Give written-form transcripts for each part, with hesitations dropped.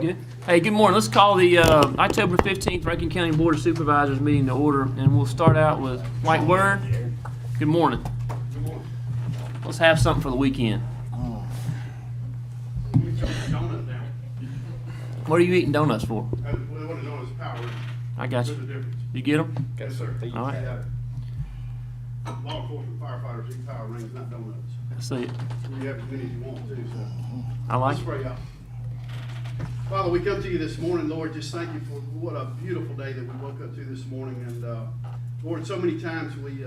good. Hey, good morning. Let's call the October 15th Rankin County Board of Supervisors meeting to order, and we'll start out with Mike Word. Good morning. Good morning. Let's have something for the weekend. What are you eating donuts for? What is known as power. I got you. There's a difference. You get them? Yes, sir. All right. Law enforcement firefighters eat power rings, not donuts. I see it. You have as many as you want to, so. I like Let's it. pray out. Father, we come to you this morning, Lord, just thank you for what a beautiful day that we woke up to this morning. And, Lord, so many times we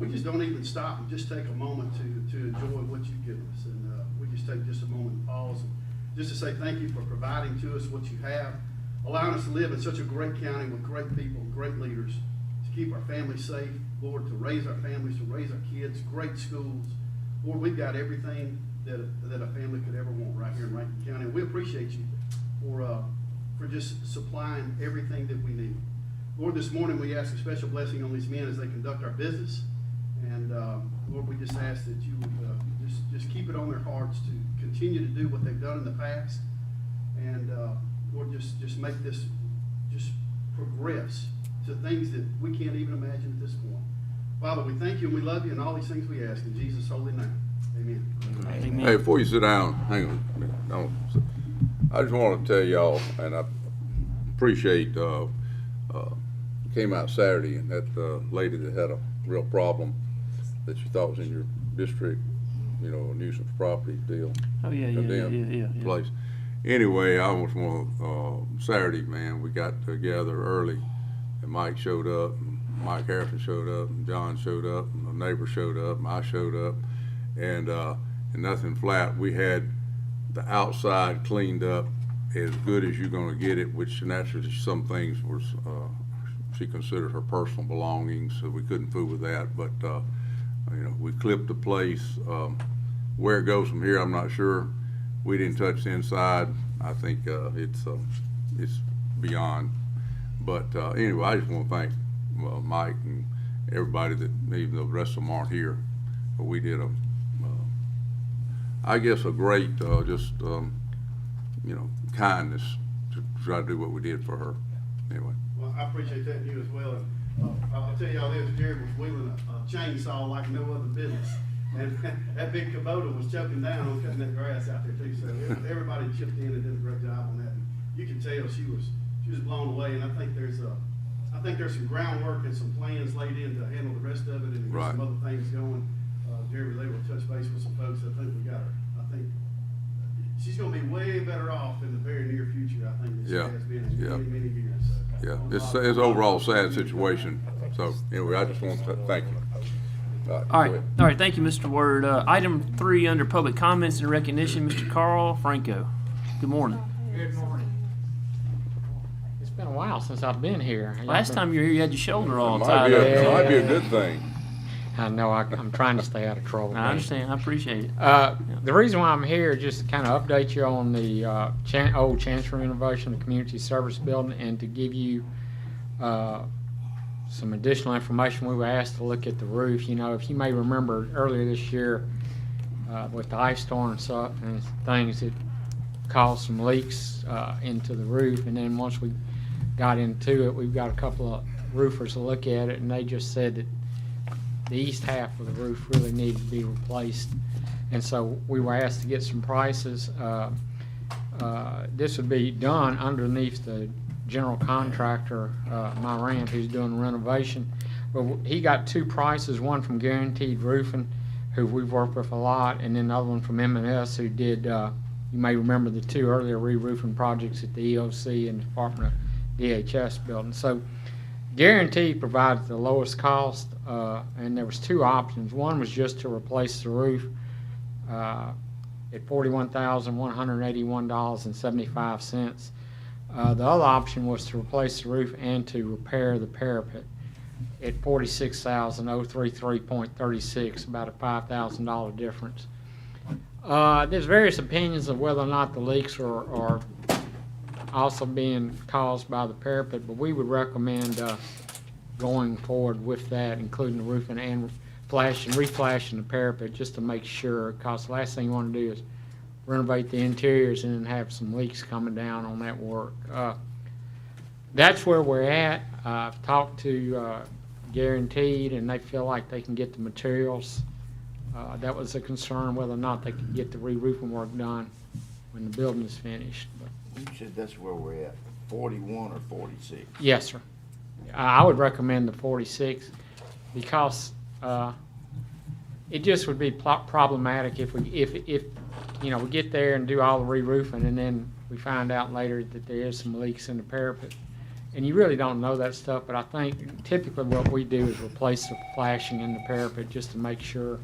just don't even stop and just take a moment to enjoy what you've given us. And we just take just a moment to pause and just to say thank you for providing to us what you have, allowing us to live in such a great county with great people, great leaders, to keep our families safe, Lord, to raise our families, to raise our kids, great schools. Lord, we've got everything that a family could ever want right here in Rankin County. And we appreciate you for just supplying everything that we need. Lord, this morning we ask a special blessing on these men as they conduct our business. And Lord, we just ask that you would just keep it on their hearts to continue to do what they've done in the past. And Lord, just make this just progress to things that we can't even imagine at this point. Father, we thank you and we love you, and all these things we ask in Jesus' holy name. Amen. Amen. Hey, before you sit down, hang on a minute. I just want to tell y'all, and I appreciate, came out Saturday, and that lady that had a real problem that you thought was in your district, you know, a nuisance property deal. Oh, yeah. Place. Anyway, I was Saturday, man, we got together early, and Mike showed up, and Mike Harrison showed up, and John showed up, and the neighbor showed up, and I showed up, and nothing flat. We had the outside cleaned up as good as you're gonna get it, which naturally some things was, she considered her personal belongings, so we couldn't fool with that, but you know, we clipped the place. Where it goes from here, I'm not sure. We didn't touch the inside. I think it's beyond. But anyway, I just want to thank Mike and everybody that, even though the rest of them aren't here, but we did I guess a great you know, kindness to try to do what we did for her. Anyway. Well, I appreciate that, and you as well. And I'll tell y'all this, Jared was wheeling a chainsaw like no other business. And that big Kubota was choking down on cutting that grass out there too. So everybody chipped in and did a great job on that. And you can tell she was blown away. And I think there's some groundwork and some plans laid in to handle the rest of it, and get some other things going. Jerry was able to touch base with some folks. I think we got her. I think she's going to be way better off in the very near future, I think, than she has been in many years. So, yeah, it's overall a sad situation. So anyway, I just want to thank you. All right. Thank you, Mr. Word. Item 3 under public comments and recognition, Mr. Carl Franco. Good morning. Good morning. It's been a while since I've been here. Last time you were here, you had your shoulder all It tied up. might be a good thing. I know I'm trying to stay out of trouble. I understand. I appreciate it. The reason why I'm here is just to kind of update you on the old Chancery renovation, the community service building, and to give you some additional information. We were asked to look at the roof. You know, if you may remember earlier this year with the ice storm and stuff and things, it caused some leaks into the roof. And then once we got into it, we've got a couple of roofers to look at it, and they just said that the east half of the roof really needed to be replaced. And so we were asked to get some prices. This would be done underneath the general contractor, Myran, who's doing the renovation. But he got 2 prices, one from Guaranteed Roofing, who we've worked with a lot, and then the other one from M&S, who did, you may remember the 2 earlier re-roofing projects at the EOC and the Department of DHS building. So Guaranteed provided the lowest cost, and there was 2 options. One was just to replace the roof at $41,181.75. The other option was to replace the roof and to repair the parapet at $46,033.36, about a $5,000 difference. There's various opinions of whether or not the leaks are also being caused by the parapet, but we would recommend going forward with that, including the roofing and reflashing the parapet, just to make sure, because the last thing you want to do is renovate the interiors and then have some leaks coming down on that work. That's where we're at. I've talked to Guaranteed, and they feel like they can get the materials. That was a concern, whether or not they could get the re-roofing work done when the building is finished. But You said that's where we're at, 41 or 46? yes, sir. I would recommend the 46 because it just would be problematic if you know, we get there and do all the re-roofing and then we find out later that there is some leaks in the parapet. And you really don't know that stuff, but I think typically what we do is replace the flashing in the parapet just to make sure,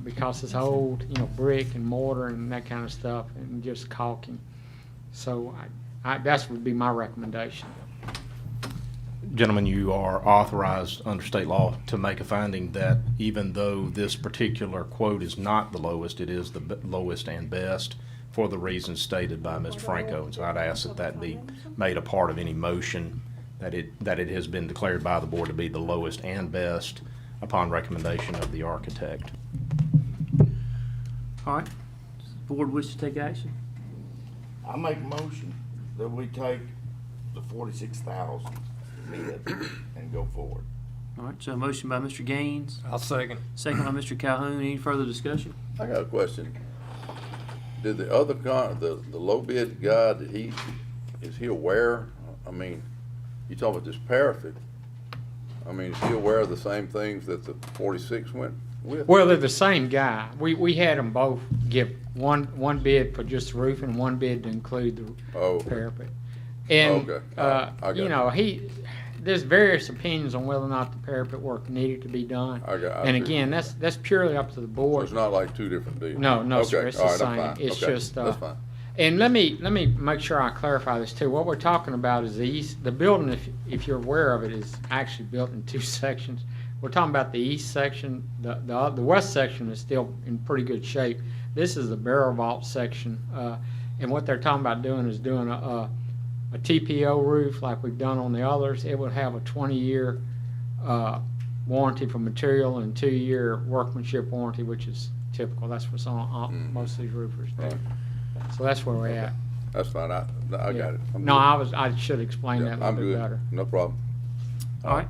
because it's old, you know, brick and mortar and that kind of stuff, and just caulking. So that would be my recommendation. Gentlemen, you are authorized under state law to make a finding that even though this particular quote is not the lowest, it is the lowest and best for the reasons stated by Mr. Franco. And so I'd ask that that be made a part of any motion, that it has been declared by the board to be the lowest and best upon recommendation of the architect. All right. Does the board wish to take action? I make a motion that we take the 46,000 bid and go forward. All right, so a motion by Mr. Gaines, I'll second. second by Mr. Calhoun. Any further discussion? I got a question. Did the other the low bid guy, is he aware? I mean, you talk about this parapet. I mean, is he aware of the same things that the 46 went with? Well, they're the same guy. We had them both give one bid for just the roof and one bid to include the Oh, parapet. And, Okay. I got you it. know, there's various opinions on whether or not the parapet work needed to be done. I And see. again, that's purely up to the So board. it's not like two different deals? No, sir, Okay, it's all the right, same. I'm fine. It's Okay, just, that's fine. And let me make sure I clarify this too. What we're talking about is the building, if you're aware of it, is actually built in two sections. We're talking about the east section. The west section is still in pretty good shape. This is the barrel vault section, and what they're talking about doing is doing a TPO roof like we've done on the others. It would have a 20-year warranty for material and 2-year workmanship warranty, which is typical. That's what's on most of these roofers do. Right. So that's where we're at. That's fine, I Yeah. got it. I'm No, good. I should explain Yeah, that a I'm little bit good. better. No problem. All right.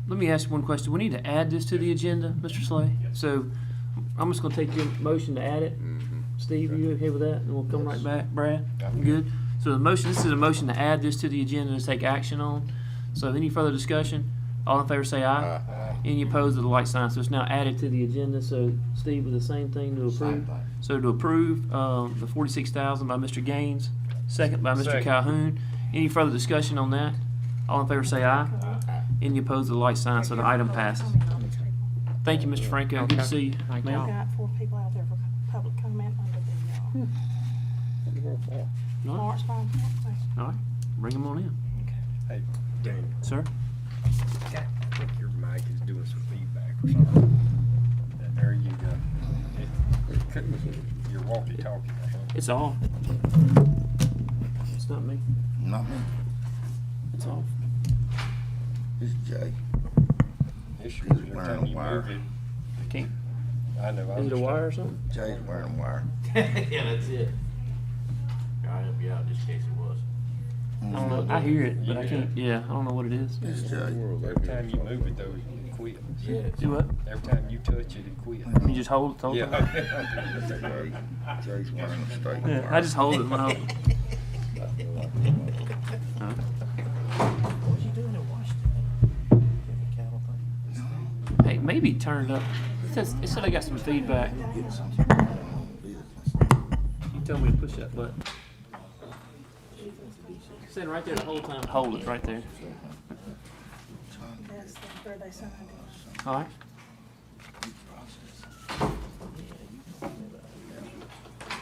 Let me ask one question. We need to add this to the agenda, Mr. Slay. So I'm just gonna take your motion to add it. Mhm. Steve, are you okay with that? And we'll come right back. Brad? Good. So this is a motion to add this to the agenda and take action on. So any further discussion? All in favor say aye. Aye. Any opposed to the like sign. So it's now added to the agenda. So Steve, with the same thing to approve. Same thing. So to approve, the 46,000 by Mr. Gaines, second by Mr. Second. Calhoun. Any further discussion on that? All in favor say aye. Any opposed to the like sign. So the item passes. Thank you, Mr. Franco. Good to Okay. see you. Thank you. Ma'am. I've got 4 people out there for public comment under the All right. Lawrence Farm. All right. Bring them on in. Hey, Daniel, Sir? I think your mic is doing some feedback or something. There you go. You're walkie-talkie or something. It's off. It's not me. Not me. It's off. This is Jay. This He's yours, every wearing time a you wire. move it, I can't. I know. Is it a wire or something? Jay's wearing a wire. Yeah, that's it. I'll help you out just in case it was. I don't know. I hear it, but I You can't. Yeah, I don't know what it is. This is Jay. Every time you move it though, it quits. Yeah. Do what? Every time you touch it, it quits. You just hold it the whole time? Yeah. Jay's wearing a straight Yeah, wire. I just hold it when I. Huh? What you doing in Washington? Hey, maybe turn it up. It said I got some feedback. You told me to push that button. It said right there the whole time. Hold it right there. That's the third day Sunday. All right.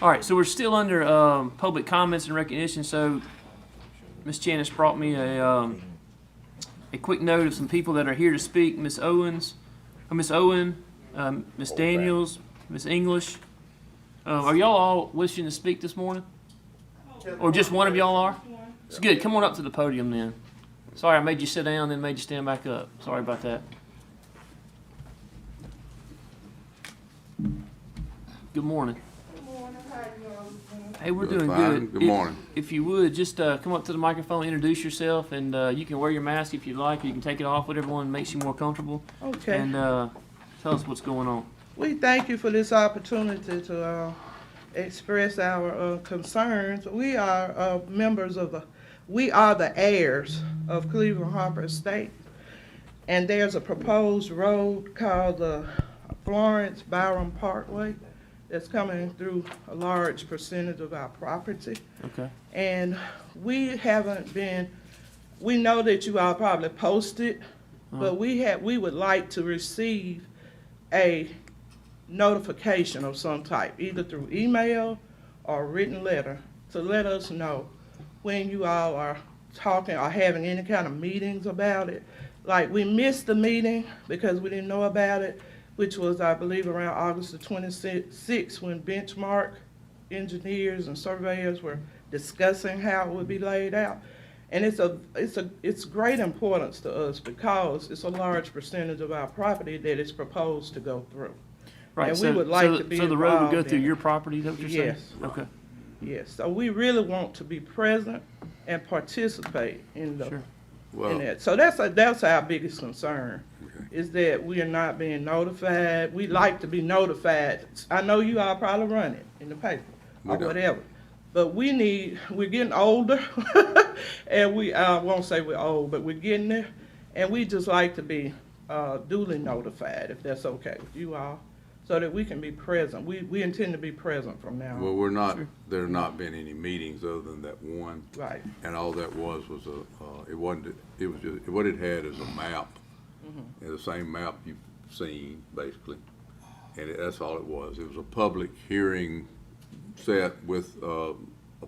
All right, so we're still under public comments and recognition. So Ms. Janice brought me a quick note of some people that are here to speak. Miss Owens, Miss Owen, Miss Daniels, Miss English. Are y'all all wishing to speak this morning? Or just one of y'all are? It's good. Come on up to the podium then. Sorry, I made you sit down, then made you stand back up. Sorry about that. Good morning. Good morning. Hey, we're Good, doing fine. good. Good If- morning. If you would, just come up to the microphone, introduce yourself, and you can wear your mask if you like. You can take it off, whatever one makes you more comfortable. Okay. And tell us what's going on. We thank you for this opportunity to express our concerns. We are we are the heirs of Cleveland Harper Estate. And there's a proposed road called the Florence Byram Parkway that's coming through a large percentage of our property. Okay. And we know that you all probably posted, but we would like to receive a notification of some type, either through email or written letter, to let us know when you all are talking or having any kind of meetings about it. Like, we missed the meeting because we didn't know about it, which was, I believe, around August the 26th, when Benchmark engineers and surveyors were discussing how it would be laid out. And it's great importance to us because it's a large percentage of our property that is proposed to go through. Right. And so, we would like so, to be so the road would go involved through in your it. property. Is that what you're saying? Yes. Okay. Yes, so we really want to be present and participate in Sure. Well, that. So that's our biggest concern, is that we are not being notified. We like to be notified. I know you all probably run it in the paper We or don't. whatever, but we're getting older, and I won't say we're old, but we're getting there, and we just like to be duly notified, if that's okay with you all, so that we can be present. We intend to be present from now well, on. we're not, there have not been any meetings other than that one. Right. And all that was it wasn't, it was just, what it had is a map. And the same map you've seen, basically. And that's all it was. It was a public hearing set with, a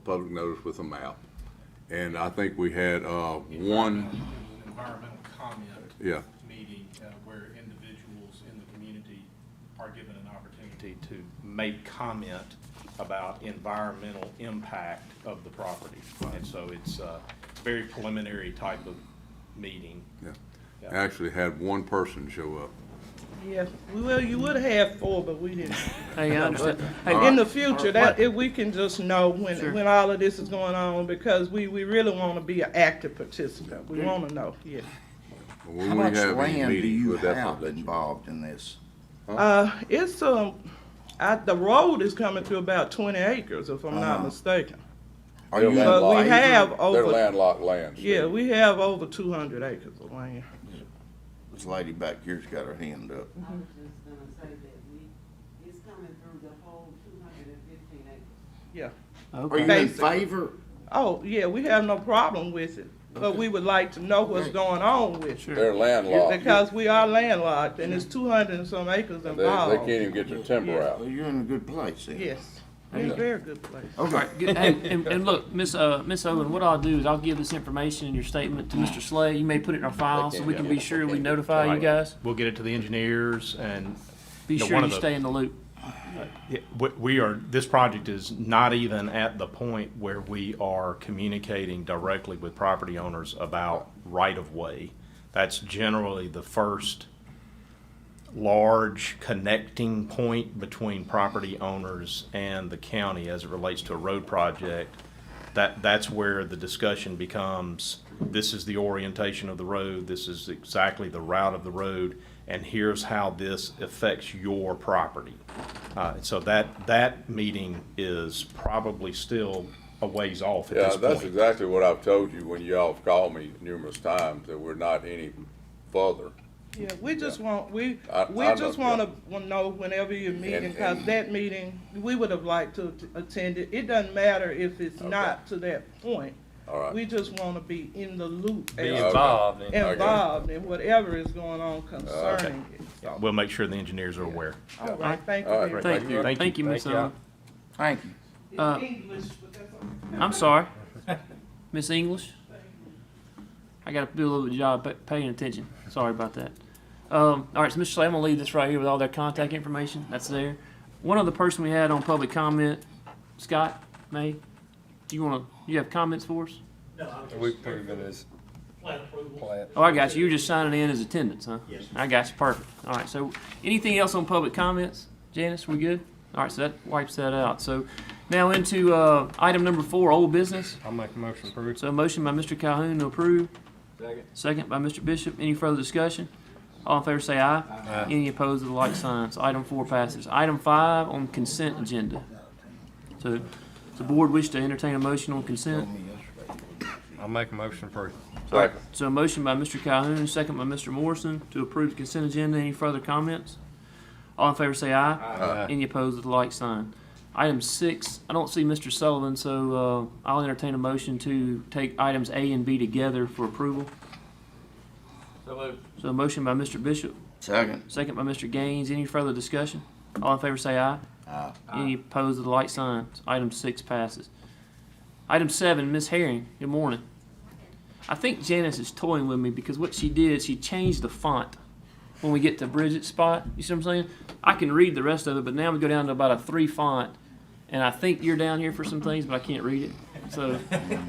public notice with a map. And I think we had, one, Environmental comment. yeah, Meeting where individuals in the community are given an opportunity to make comment about environmental impact of the property. And so it's a very preliminary type of meeting. yeah. Yeah. Actually had one person show up. Yeah, well, you would have 4, but we didn't. Hey, I understand. Hey, In the future, if we can just know Sure. when all of this is going on, because we really want to be an active participant. We want to know, yeah. When How we much have any land do meetings, you we'll definitely have let you know. involved in this? It's, the road is coming to about 20 acres, if I'm not mistaken. Are you But we have They're over, landlocked lands. yeah, we have over 200 acres of land. This lady back here's got her hand up. I was just gonna say that it's coming through the whole 215 acres. Yeah. Are Okay. you in Basically. favor? Oh, yeah, we have no problem with it, but we would like to know what's going on with it. They're landlocked. Because we are landlocked, and it's 200 and some acres They involved. can't even get their timber Yeah. out. Well, you're in a good place then. Yes, in a very good place. All right, good. And look, Miss Owen, what I'll do is I'll give this information in your statement to Mr. Slay. You may put it in our file so we can be sure we notify you Right. guys. We'll get it to the engineers and. Be You know, sure one you of the- stay in the loop. This project is not even at the point where we are communicating directly with property owners about right-of-way. That's generally the first large connecting point between property owners and the county as it relates to a road project. That's where the discussion becomes, this is the orientation of the road, this is exactly the route of the road, and here's how this affects your property. So that meeting is probably still a ways off at Yeah, this that's point. exactly what I've told you when y'all have called me numerous times, that we're not any further. Yeah, we just want, we I just know, wanna know whenever you're meeting, And- cause and- that meeting, we would have liked to attend it. It doesn't matter if it's not to that point. All right. We just wanna be in the loop. Be as- involved in. Involved in whatever is going on concerning it. So, We'll make sure the engineers are aware. all right, thank you All right, very much. Thank you. Thank you. Thank you, Miss Thank y'all. Owen. Thank you. It's English, but that's okay. I'm sorry. Miss English? I gotta do a little bit of job paying attention. Sorry about that. All right, so Mr. Slay, I'm gonna leave this right here with all their contact information. That's there. One other person we had on public comment, Scott May. You have comments for us? We prove it as plat. Oh, I got you. You're just signing in as attendance, huh? Yes. I got you. Perfect. All right. So anything else on public comments? Janice, we good? All right. So that wipes that out. So Now into item number 4, old business. I'll make a motion approved. So a motion by Mr. Calhoun to approve. Second. Second by Mr. Bishop. Any further discussion? All in favor say aye. Aye. Any opposed with the like signs. Item 4 passes. Item 5 on consent agenda. So does the board wish to entertain a motion on consent? I'll make a motion approved. Second. So a motion by Mr. Calhoun, second by Mr. Morrison to approve the consent agenda. Any further comments? All in favor say aye. Aye. Any opposed with the like sign. Item 6, I don't see Mr. Sullivan, so I'll entertain a motion to take items A and B together for approval. So a motion by Mr. Bishop, Second. second by Mr. Gaines. Any further discussion? All in favor say aye. Aye. Any opposed with the like sign. Item 6 passes. Item 7, Ms. Herring, good morning. I think Janice is toying with me because what she did, she changed the font when we get to Bridget's spot. You see what I'm saying? I can read the rest of it, but now we go down to about a 3 font, and I think you're down here for some things, but I can't read it. So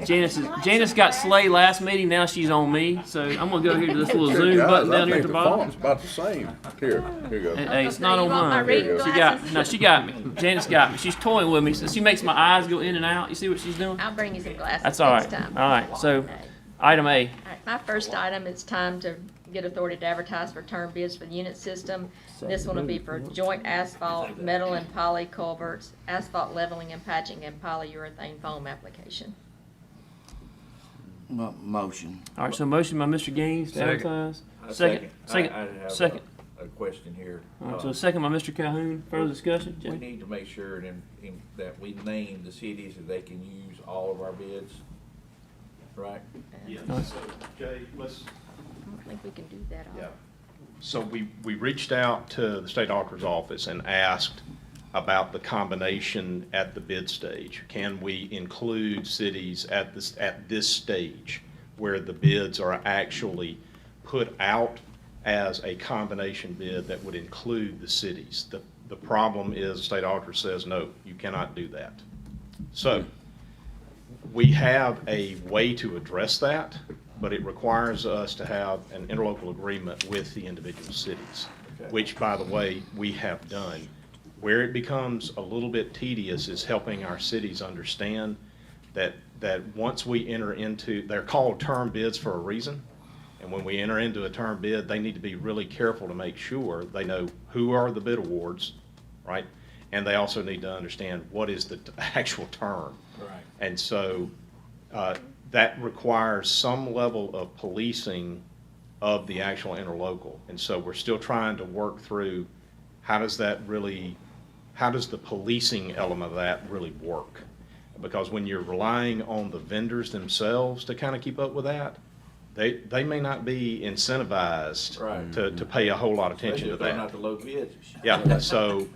Janice got Slay last meeting. Now she's on me. So I'm gonna go here to this little zoom button down here at the bottom. Font's about the same. Here you go. Hey, it's not You on want my mine. reading She got me. Janice got me. She's toying with me. So she makes my eyes go in and out. You see what she's doing? I'll bring you some glasses That's all next right. time. All right. So item A. All right, my first item, it's time to get authority to advertise for term bids for the unit system. This one will be for joint asphalt, metal and poly culverts, asphalt leveling and patching, and polyurethane foam application. Motion. All right. So motion by Mr. Gaines to Second. advertise. I Second. I Second. have Second. a question here. All right. So second by Mr. Calhoun. Further discussion? We Jay? need to make sure that we name the cities that they can use all of our bids, right? Yeah, Nice. so Jay, let's, I don't think we can do that all. yeah. So we reached out to the state auditor's office and asked about the combination at the bid stage. Can we include cities at this stage where the bids are actually put out as a combination bid that would include the cities? The problem is the state auditor says, no, you cannot do that. So we have a way to address that, but it requires us to have an interlocal agreement with the individual cities, Okay. which, by the way, we have done. Where it becomes a little bit tedious is helping our cities understand that once we enter into, they're called term bids for a reason. And when we enter into a term bid, they need to be really careful to make sure they know who are the bid awards, right? And they also need to understand what is the actual term. Right. And so that requires some level of policing of the actual interlocal. And so we're still trying to work through how does the policing element of that really work? Because when you're relying on the vendors themselves to kind of keep up with that, they may not be incentivized Right. to pay a whole lot of attention Especially to if they're that. not the low bids. Yeah, so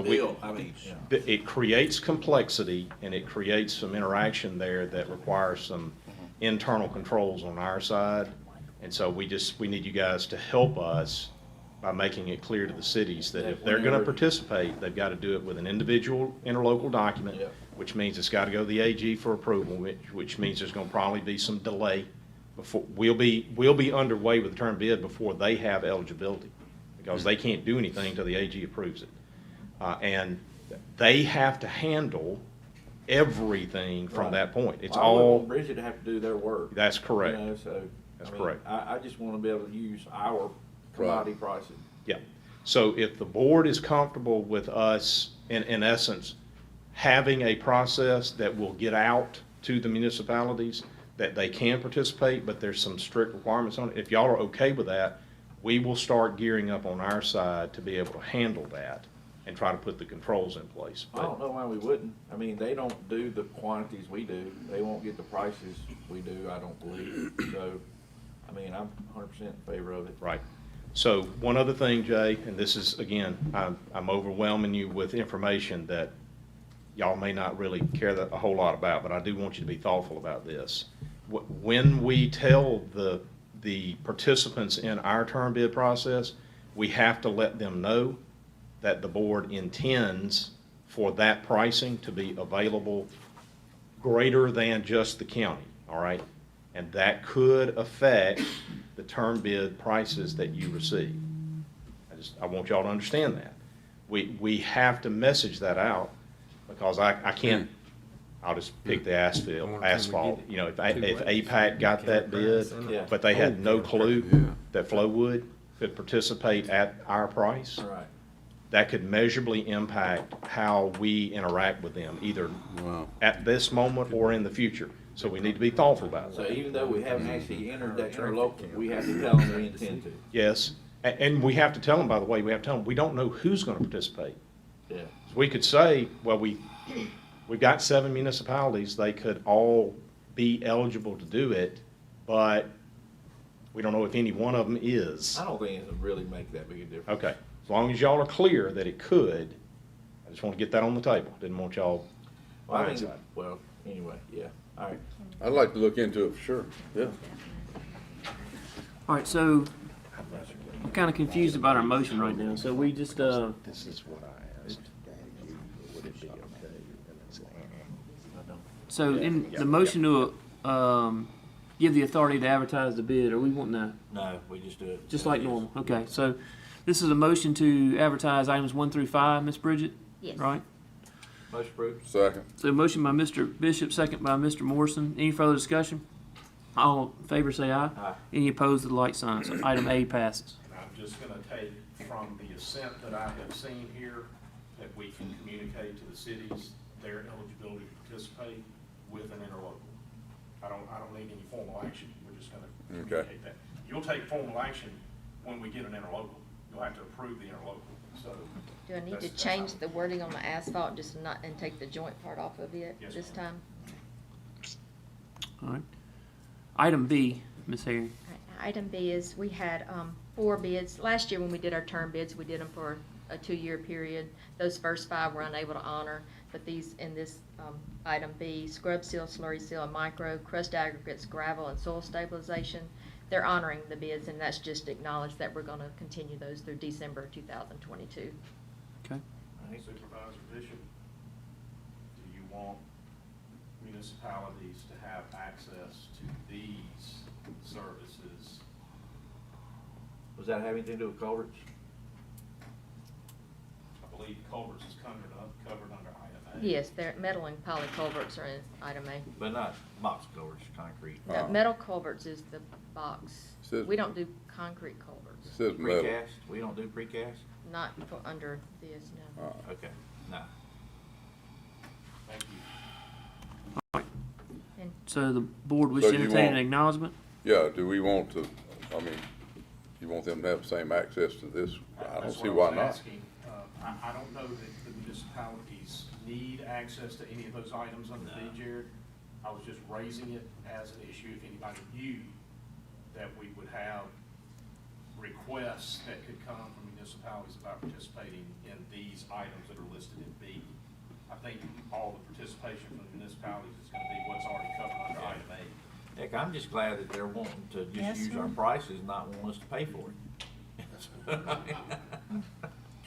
we, Still, I mean, yeah. it creates complexity and it creates some interaction there that requires some internal controls on our side. And so we need you guys to help us by making it clear to the cities that if they're gonna participate, they've gotta do it with an individual interlocal document, Yep. which means it's gotta go to the AG for approval, which means there's gonna probably be some delay before, we'll be underway with the term bid before they have eligibility, because they can't do anything till the AG approves it. And they have to handle everything from Right. that point. It's I wouldn't all, want Bridget to have to do their work. that's correct. You know, so, That's I mean, correct. I just wanna be able to use our commodity pricing. Yeah. So if the board is comfortable with us, in essence, having a process that will get out to the municipalities, that they can participate, but there's some strict requirements on it, if y'all are okay with that, we will start gearing up on our side to be able to handle that and try to put the controls in place. I don't know why we wouldn't. I mean, they don't do the quantities we do. They won't get the prices we do, I don't believe. So, I mean, I'm 100% in favor of it. Right. So one other thing, Jay, and this is, again, I'm overwhelming you with information that y'all may not really care a whole lot about, but I do want you to be thoughtful about this. When we tell the participants in our term bid process, we have to let them know that the board intends for that pricing to be available greater than just the county, all right? And that could affect the term bid prices that you receive. I want y'all to understand that. We have to message that out, because I can't I'll just pick the asphalt, you know, if APAC got that bid, Yeah. but they had no clue Yeah. that Flowwood could participate at our price, All right. that could measurably impact how we interact with them, either Wow. at this moment or in the future. So we need to be thoughtful about So that. even though we haven't actually entered that interlocal, we have to tell them we intend to. Yes, and we have to tell them, by the way, we have to tell them, we don't know who's gonna participate. Yeah. We could say, well, we've got 7 municipalities, they could all be eligible to do it, but we don't know if any one of them is. I don't think it would really make that big a difference. Okay, as long as y'all are clear that it could, I just want to get that on the table, didn't want y'all Well, I mean, blindsided. well, anyway, yeah, all right. I'd like to look into it for sure, yeah. All right, so I'm kind of confused about our motion right now. So we just, This is what I asked. Would it be okay? And it's, so in the motion to, give the authority to advertise the bid, are we wanting to, No, we just do it. just like normal? Okay, so this is a motion to advertise items 1 through 5, Ms. Bridget, Yes. right? Motion approved. Second. So motion by Mr. Bishop, second by Mr. Morrison. Any further discussion? All in favor say aye. Aye. Any opposed to the like sign. So item A passes. And I'm just gonna take from the assent that I have seen here, that we can communicate to the cities their eligibility to participate with an interlocal. I don't need any formal action, we're just gonna communicate that. You'll take formal action when we get an interlocal, you'll have to approve the interlocal, so. Do I need to that's change how- the wording on the asphalt, just not, and take the joint part off of it Yes, this ma'am. time? All right. Item B, Ms. Harry. Item B is, we had 4 bids. Last year when we did our term bids, we did them for a 2-year period. Those first 5 were unable to honor, but these, in this item B, scrub seal, slurry seal, and micro, crushed aggregates, gravel, and soil stabilization, they're honoring the bids, and that's just acknowledged that we're going to continue those through December 2022. Okay. Supervisor Bishop, do you want municipalities to have access to these services? Does that have anything to do with culverts? I believe culverts is covered under item A. Yes, they're metal and poly culverts are in item A. But not box culverts, concrete. No, metal culverts is the box. Says- We don't do concrete culverts, Says metal. Precast, we don't do precast? not for under this, no. Okay, no. Thank you. And So the board wish So to you entertain an want- acknowledgement? Yeah, do we want to, I mean, you want them to have the same access to this? I don't That's see what why I was not. asking. I don't know that the municipalities need access to any of those items under B, Jared. I was just raising it as an issue, if anybody knew that we would have requests that could come from municipalities about participating in these items that are listed in B. I think all the participation from the municipalities is gonna be what's already covered under item A. Heck, I'm just glad that they're wanting to just use our prices, not want us to pay for it.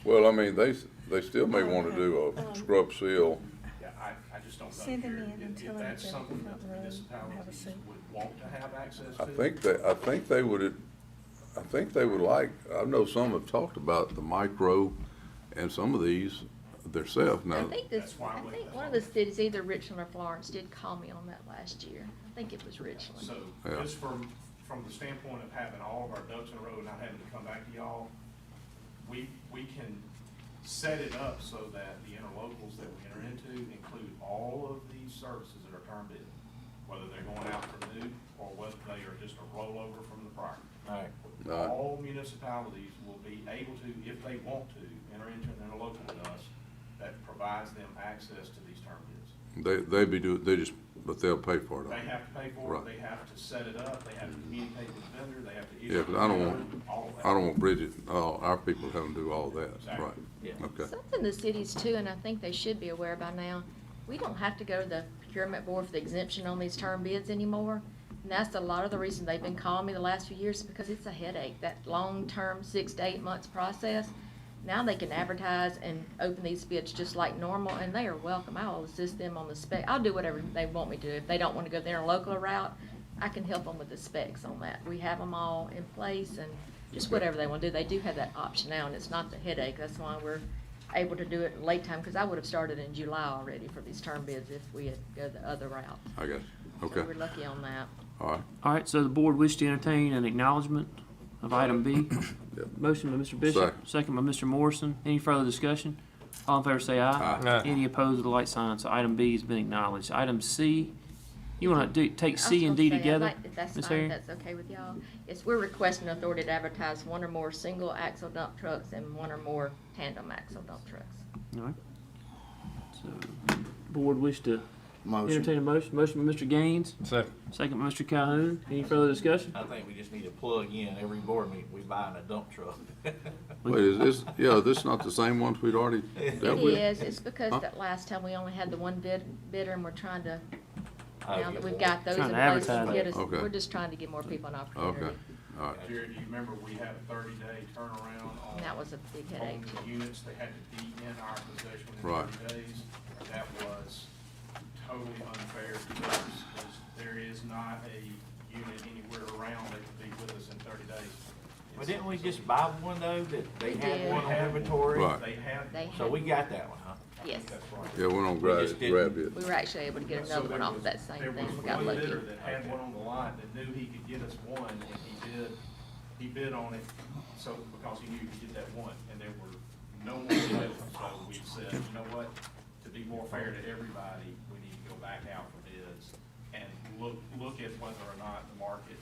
Well, I mean, they still may want to do a scrub seal. Yeah, I just don't know, Send them Jared, in and if tell them that's to something front that the row, have a municipalities seat. would want to have access to. I think they would like, I know some have talked about the micro and some of these themselves I now. think That's why I went think with one of the cities, either Richland or Florence, did call me on that last year. I think it was Richland. So, Yeah. just from the standpoint of having all of our ducks in a row and not having to come back to y'all, we can set it up so that the interlocals that we enter into include all of these services that are termed in, whether they're going out for new or whether they are just a rollover from the prior. All right. Right. All municipalities will be able to, if they want to, enter into an interlocal with us that provides them access to these term bids. But they'll pay for it. They have to pay for it, Right. they have to set it up, they have to communicate with the vendor, they have to issue. Yeah, but I don't all of that. want Bridget, our people having to do all that, Exactly. right? Yeah. Okay. Something the cities too, and I think they should be aware by now, we don't have to go to the procurement board for the exemption on these term bids anymore. And that's a lot of the reason they've been calling me the last few years, because it's a headache, that long-term 6 to 8 months process. Now they can advertise and open these bids just like normal, and they are welcome. I will assist them on the spec. I'll do whatever they want me to. If they don't want to go their local route, I can help them with the specs on that. We have them all in place, and just whatever they want to do. They do have that option now, and it's not the headache. That's why we're able to do it late time, because I would have started in July already for these term bids if we had go the other route. I got you. So Okay, we're lucky on that. all right. All right, so the board wish to entertain an acknowledgement of item B. Yep. Motion by Mr. Bishop, second by Mr. Morrison. Any further discussion? All in favor say aye. Aye. Any opposed with the light sign, so item B has been acknowledged. Item C, you wanna take I was C and gonna D say, I'd together? like- If that's Ms. fine, Harry? if that's okay with y'all. Yes, we're requesting authority to advertise one or more single axle dump trucks and one or more tandem axle dump trucks. All right. So, board wish to Motion. entertain a motion. Motion by Mr. Gaines, Second. second by Mr. Calhoun. Any further discussion? I think we just need to plug in every board meeting, we buying a dump truck. Wait, is this, this not the same ones we'd already dealt It with? is, it's because Huh? that last time we only had the one bidder, and we're trying to, I'll now get that we've one. got those in Trying to place, to advertise get it. us, Okay. we're just trying to give more people an opportunity. Okay, all right. Jared, do you remember we had a 30-day turnaround And that on, was a big headache. on the units? They had to be in our possession Right. within 30 days. That was totally unfair because there is not a unit anywhere around that could be with us in 30 days. Well, didn't we just buy one though, that they We had did. one on inventory? Right. They had, They So had, we got that one, huh? yes, that's right. Yeah, we don't We grab just it, didn't- grab it. we were actually able to get So another there one off of was- that same there thing, was we got one lucky. bidder that had one on the line that knew he could get us one, and he bid on it, so, because he knew he could get that one, and there were no more bids. So we said, you know what, to be more fair to everybody, we need to go back out for bids and look at whether or not the market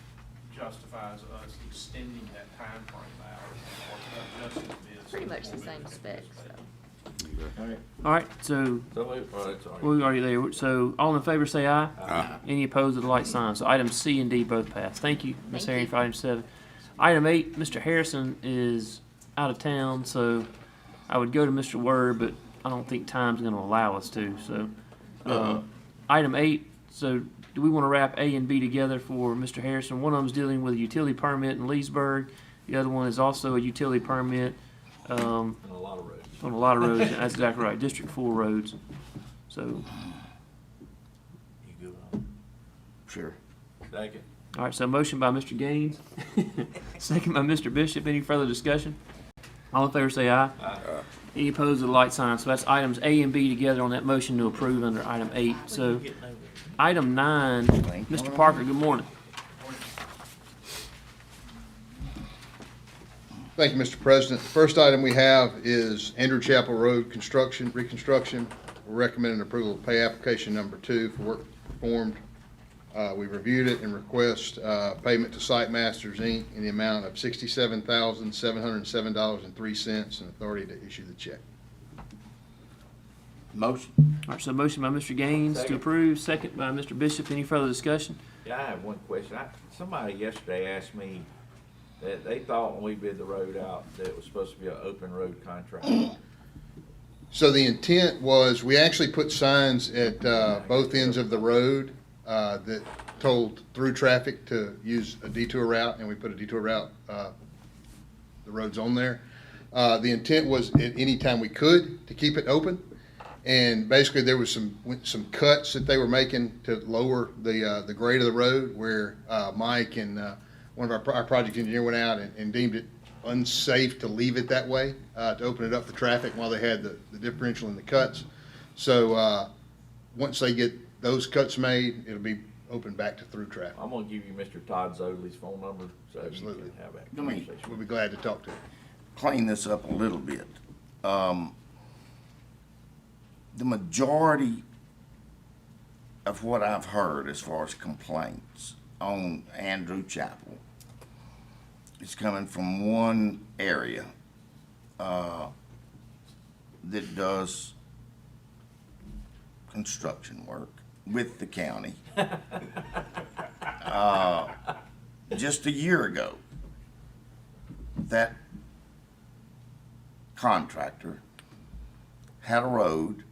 justifies us extending that time frame out or adjusting the bids. Pretty much the same specs, so. Alright, All right, so so it's all right. we already there. So all in favor say aye. Aye. Any opposed with the light sign. So items C and D both pass. Thank you, Ms. Thank Harry, you. for item 7. Item 8, Mr. Harrison is out of town, so I would go to Mr. Word, but I don't think time's gonna allow us to, so. Item 8, so do we wanna wrap A and B together for Mr. Harrison? One of them's dealing with a utility permit in Leesburg. The other one is also a utility permit, And a lot of roads. on a lot of roads. That's exactly right, District 4 roads. So, You good on Sure. it? Second. all right, so motion by Mr. Gaines, second by Mr. Bishop. Any further discussion? All in favor say aye. Aye. Any opposed with the light sign. So that's items A and B together on that motion to approve under item 8. So item 9, Mr. Parker, good morning. Thank you, Mr. President. The first item we have is Andrew Chapel Road reconstruction. We're recommending approval of pay application number 2 for work performed. We reviewed it and request payment to Site Masters, Inc. in the amount of $67,707.03 and authority to issue the check. Motion. All right, so motion by Mr. Gaines to Second. approve, second by Mr. Bishop. Any further discussion? Yeah, I have one question. Somebody yesterday asked me that they thought when we bid the road out, that it was supposed to be an open road contract. So the intent was, we actually put signs at both ends of the road that told through traffic to use a detour route, and we put a detour route, the road's on there. The intent was at any time we could to keep it open. And basically, there was some cuts that they were making to lower the grade of the road, where Mike and one of our project engineer went out and deemed it unsafe to leave it that way, to open it up for traffic while they had the differential in the cuts. So once they get those cuts made, it'll be open back to through traffic. I'm gonna give you Mr. Todd Zodley's phone number, so you Absolutely. can have that Let me- conversation. We'll be glad to talk to you. Clean this up a little bit. The majority of what I've heard as far as complaints on Andrew Chapel is coming from one area that does construction work with the county. Just a year ago, that contractor had a road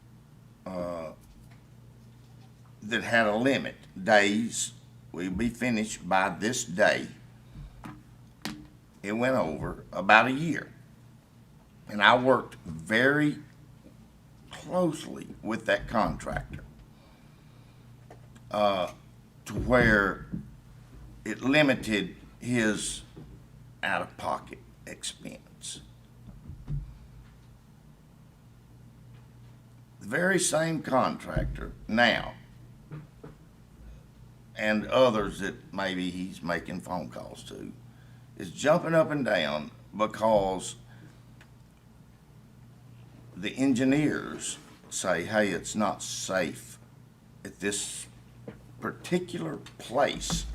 that had a limit, days, we'll be finished by this day. It went over about a year. And I worked very closely with that contractor to where it limited his out-of-pocket expense. the very same contractor now, and others that maybe he's making phone calls to, is jumping up and down because the engineers say, hey, it's not safe at this particular place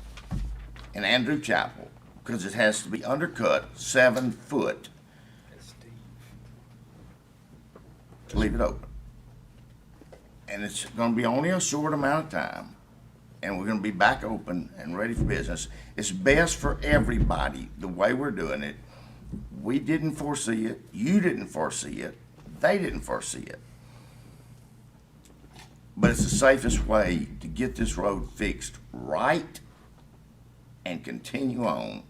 in Andrew Chapel, because it has to be undercut 7 foot to leave it open. And it's gonna be only a short amount of time, and we're gonna be back open and ready for business. It's best for everybody, the way we're doing it. We didn't foresee it, you didn't foresee it, they didn't foresee it. But it's the safest way to get this road fixed right and continue on.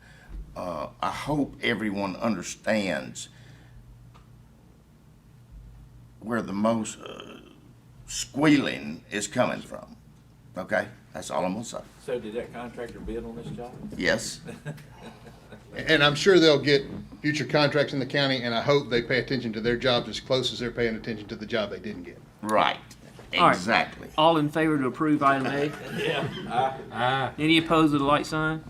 I hope everyone understands where the most squealing is coming from. Okay? That's all I'm gonna say. So did that contractor bid on this job? Yes? And I'm sure they'll get future contracts in the county, and I hope they pay attention to their jobs as close as they're paying attention to the job they didn't get. Right. All right. Exactly. All in favor to approve item A? Yeah. Any opposed with a like sign?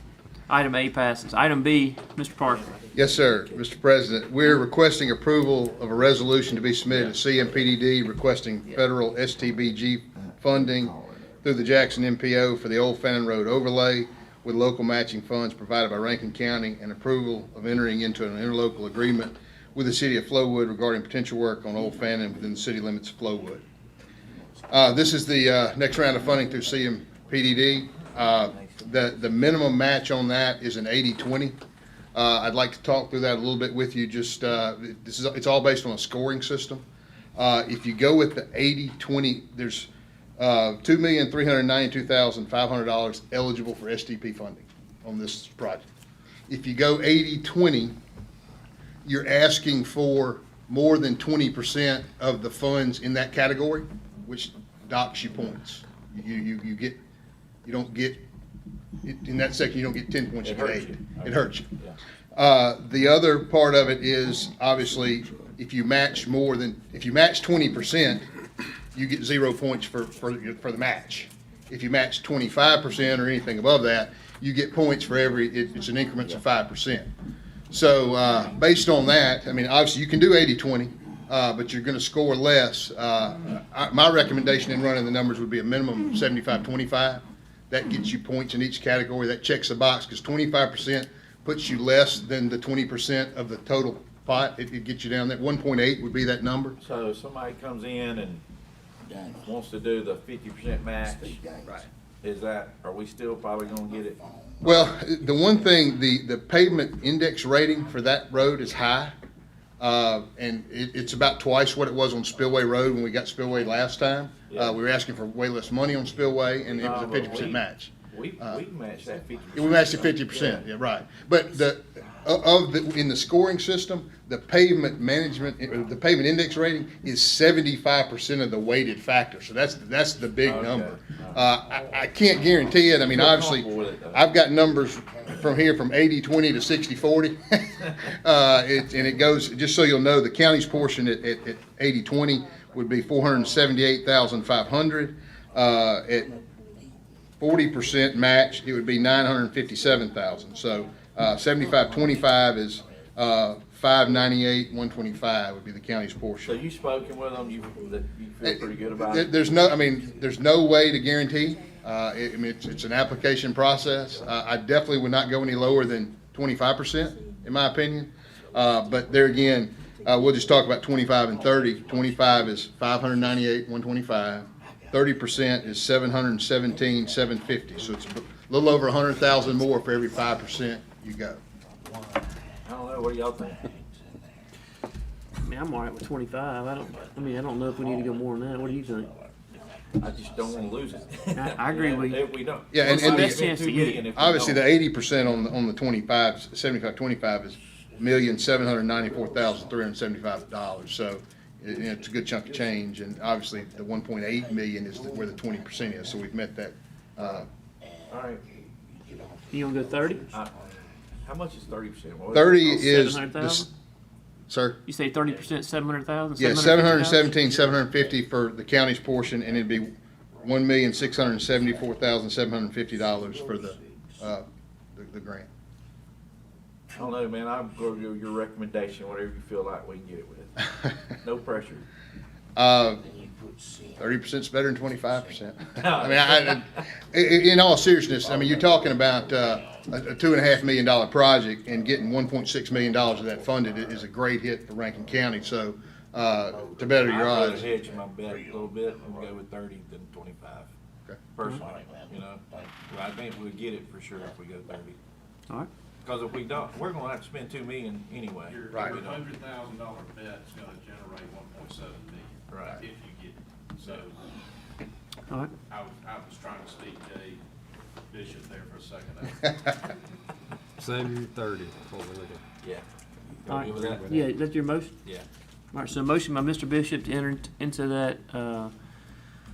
Item A passes. Item B, Mr. Parker. Yes, sir. Mr. President, we're requesting approval of a resolution to be submitted to CMPDD requesting federal STBG funding through the Jackson MPO for the Old Fannin Road overlay with local matching funds provided by Rankin County and approval of entering into an interlocal agreement with the city of Flowood regarding potential work on Old Fannin within the city limits of Flowood. This is the next round of funding through CMPDD. The minimum match on that is an 80-20. I'd like to talk through that a little bit with you. Just it's all based on a scoring system. If you go with the 80-20, there's $2,392,500 eligible for STP funding on this project. If you go 80-20, you're asking for more than 20% of the funds in that category, which docks you points. You don't get in that section. You don't get 10 points. You get 8. It hurts you. The other part of it is obviously if you match 20%, you get 0 points for the match. If you match 25% or anything above that, you get points for it's an increments of 5%. So based on that, I mean, obviously you can do 80-20, but you're going to score less. My recommendation in running the numbers would be a minimum of 75-25. That gets you points in each category. That checks the box because 25% puts you less than the 20% of the total pot. It gets you down there. 1.8 would be that number. So if somebody comes in and wants to do the 50% match, are we still probably gonna get it? Well, the one thing, the pavement index rating for that road is high. And it's about twice what it was on Spillway Road when we got Spillway last time. We were asking for way less money on Spillway, and it was a 50% match. We matched that 50%. We matched it 50%, yeah, right. But in the scoring system, the pavement index rating is 75% of the weighted factor. So that's the big number. I can't guarantee it. I mean, obviously, I've got numbers from 80-20 to 60-40. And it goes, just so you'll know, the county's portion at 80-20 would be $478,500. At 40% match, it would be $957,000. So 75-25 is $598,125 would be the county's So portion. you spoken with them, you feel pretty good about it? There's no way to guarantee. It's an application process. I definitely would not go any lower than 25%, in my opinion. But there again, we'll just talk about 25 and 30. 25 is $598,125. 30% is $717,750. So it's a little over $100,000 more for every 5% you go. I don't know, what do y'all think? I mean, I'm all right with 25. I don't know if we need to go more than that. What do you think? I just don't wanna lose it. I agree with you. If we don't. Yeah, and the best chance to get it. Obviously, the 80% on the 25, 75-25 is $1,794,375. So it's a good chunk of change, and obviously the 1.8 million is where the 20% is. So we've met that. All right. You gonna go 30? How much is 30%? 30 is 700,000? Sir? You say 30%, 700,000? Yeah, 717, 750 for the county's portion, and it'd be $1,674,750 for the grant. I don't know, man, I'll go with your recommendation, whatever you feel like we can get it with. No pressure. 30% is better than 25%. I mean, in all seriousness, I mean, you're talking about a $2.5 million project, and getting $1.6 million of that funded is a great hit for Rankin County. So to better your I'd rather odds. hedge my bet a little bit and go with 30 than 25. Okay. Personally, you know, but I think we'll get it for sure if we go 30. All right. Because if we don't, we're gonna have to spend $2 million anyway. Your Right. $100,000 bet's gonna generate 1.7 million. Right. If you get it. So, All right. I was trying to speak Jay Bishop there for a second. Same 30, what we're looking Yeah. All Y'all good with right. that? Yeah, that's your motion? Yeah. All right, so a motion by Mr. Bishop to enter into that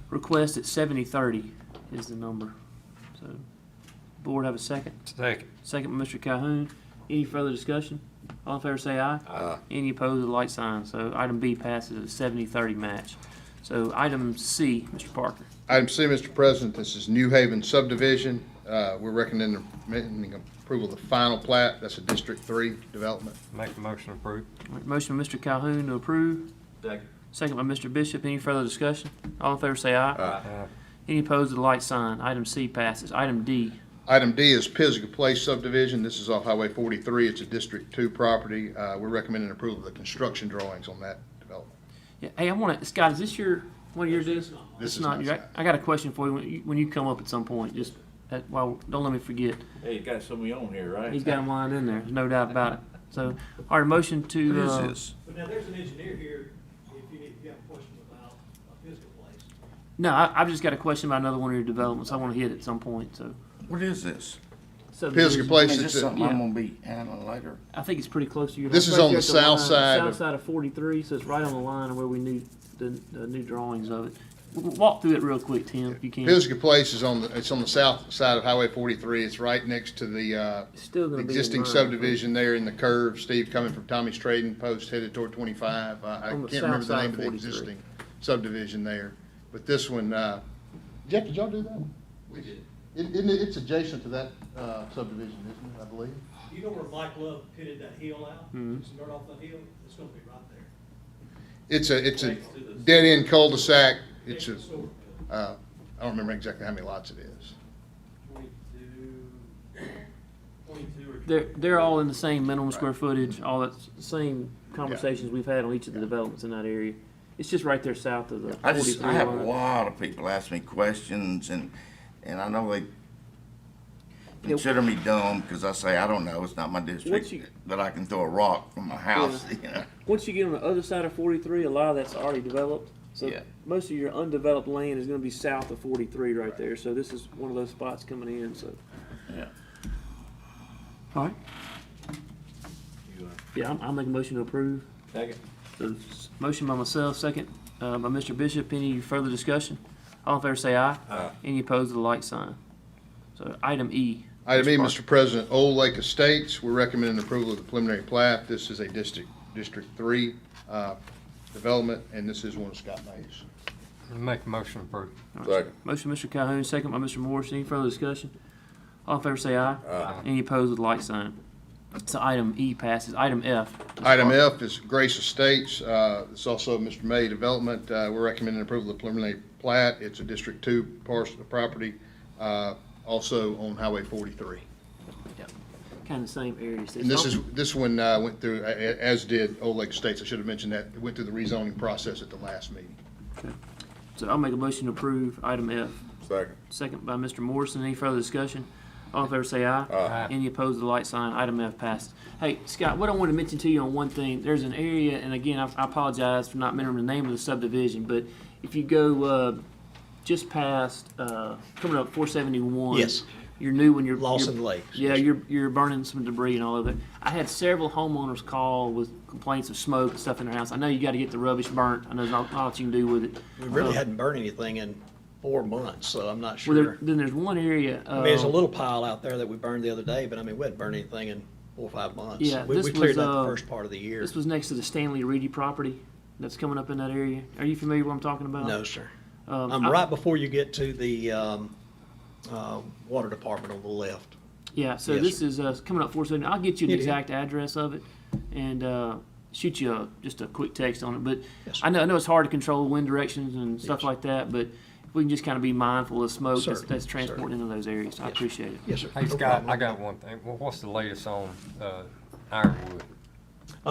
request at 7030 is the number. So, board have a second? Second. Second by Mr. Calhoun. Any further discussion? All in favor say aye. Aye. Any opposed with a light sign. So item B passes at 70-30 match. So item C, Mr. Parker. Item C, Mr. President, this is New Haven subdivision. We're recommending approval of the final plat. That's a District 3 development. Make the motion approved. All right, motion by Mr. Calhoun to approve. Second. Second by Mr. Bishop. Any further discussion? All in favor say aye. Aye. Any opposed with a light sign. Item C passes. Item D. Item D is Pisgah Place subdivision. This is off Highway 43. It's a District 2 property. We're recommending approval of the construction drawings on that development. Yeah, hey, I want to, Scott, is this one of yours? This It's is not. not, I got a question for you when you come up at some point. Just don't let me forget. Hey, you got some of your own here, right? He's got them lined in there. There's no doubt about it. So, all right, motion to. What is this? But now, there's an engineer here, if you have a question about a Fiscal place. No, I've just got a question about another one of your developments. I want to hit at some point. So, What is this? Pisgah Place, Is it's this something yeah. I'm gonna be handling later? I think it's pretty close to your. This is right on there the at south line, side South of- side of 43, so it's right on the line of where we need the new drawings of it. Walk through it real quick, Tim, if you can. Pisgah Place is on the south side of Highway 43. It's right next to the It's still gonna be in existing line. subdivision there in the curve. Steve, coming from Tommy's Trading Post, headed toward 25. I On the can't remember south the side name of of the 43. existing subdivision there. But this one, Jeff, did y'all do that? We did. It's adjacent to that subdivision, isn't it, I believe? You know where Mike Love pitted that hill out? Mhm. Some dirt off that hill? It's gonna be right there. It's a dead-end cul-de-sac. It's Next to the store. I don't remember exactly how many lots it is. 22 or. They're all in the same minimum square footage, all that same conversations we've had on each of the developments in that area. It's just right there south of the I 43 have a line. lot of people ask me questions, and I know they consider me dumb because I say, I don't know, it's not my district, Once you- but I can throw a rock from my house, you know. Once you get on the other side of 43, a lot of that's already developed. So Yeah. most of your undeveloped land is going to be south of 43 right there. So this is one of those spots coming in. So Yeah. all right, You, yeah, I'll make a motion to approve. Second. So motion by myself, second by Mr. Bishop. Any further discussion? All in favor say aye. Aye. Any opposed with the light sign. So item E. Item E, Parker. Mr. President, Old Lake Estates, we're recommending approval of the preliminary plat. This is a District 3 development, and this is one of Scott May's. Make the motion approved. All right. Second. Motion, Mr. Calhoun, second by Mr. Morrison. Any further discussion? All in favor say aye. Aye. Any opposed with the light sign. So item E passes. Item F. Item F is Grace Estates. It's also Mr. May Development. We're recommending approval of the preliminary plat. It's a District 2 parcel of property, also on Highway 43. Kind of the same area. And this one went through, as did Old Lake Estates. I should have mentioned that. It went through the rezoning process at the last meeting. So I'll make a motion to approve item F. Second. Second by Mr. Morrison. Any further discussion? All in favor say aye. Aye. Any opposed with the light sign. Item F passed. Hey, Scott, what I want to mention to you on one thing, there's an area, and again, I apologize for not remembering the name of the subdivision, but if you go just past, coming up 471. Yes. You're new when you're Lawson Lakes. Yeah, you're burning some debris and all of it. I had several homeowners call with complaints of smoke and stuff in their house. I know you got to get the rubbish burnt. I know there's not much you can do with it. We really hadn't burned anything in 4 months, so I'm not Well, sure. then there's one area. I mean, there's a little pile out there that we burned the other day, but I mean, we hadn't burned anything in 4 or 5 months. Yeah, We this cleared was, that the first part of the year. This was next to the Stanley Reedy property that's coming up in that area. Are you familiar with what I'm talking about? No, sir. Um, Right before you get to the water department on the left. Yeah, so Yes, this sir. is coming up 470. I'll get you the It is. exact address of it and shoot you just a quick text on it. But Yes, sir. I know it's hard to control wind directions and stuff Yes. like that, but if we can just kind of be mindful of smoke that's Certainly, transporting into those areas, I Yes. appreciate it. Yes, sir. Hey No Scott, problem. I got one thing. Well, what's the latest on Ironwood?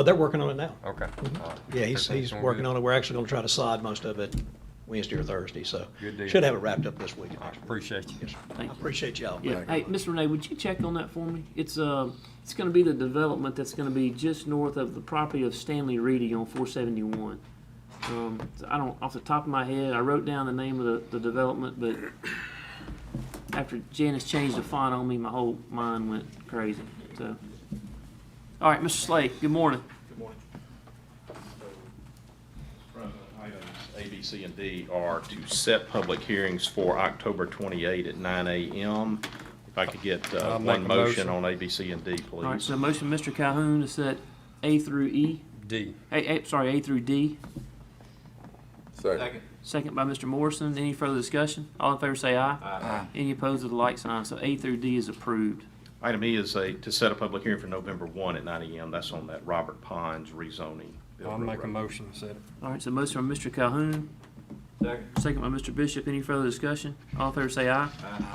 They're working on it now. Okay. All right. Yeah, he's Everything's going working good? on it. We're actually gonna try to sod most of it Wednesday or Thursday, so. Good deal. Should have it wrapped up this week. All right, appreciate you. Yes, sir. I Thank you. appreciate y'all. Yeah. Hey, Mr. Renee, would you check on that for me? It's going to be the development that's going to be just north of the property of Stanley Reedy on 471. I don't, off the top of my head, I wrote down the name of the development, but after Janice changed the font on me, my whole mind went crazy. So, all right, Mr. Slade, good morning. Good morning. Items A, B, C, and D are to set public hearings for October 28 at 9 a.m. If I could get I'll make one a motion motion. on A, B, C, and D, please. All right, so motion, Mr. Calhoun, to set A through E. D. A through D. Second. Second by Mr. Morrison. Any further discussion? All in favor say aye. Aye. Any opposed with the like sign. So A through D is approved. Item E is to set a public hearing for November 1 at 9 a.m. That's on that Robert Pines rezoning. I'll make a motion to set it. All right, so motion from Mr. Calhoun. Second by Mr. Bishop. Any further discussion? All in favor say aye.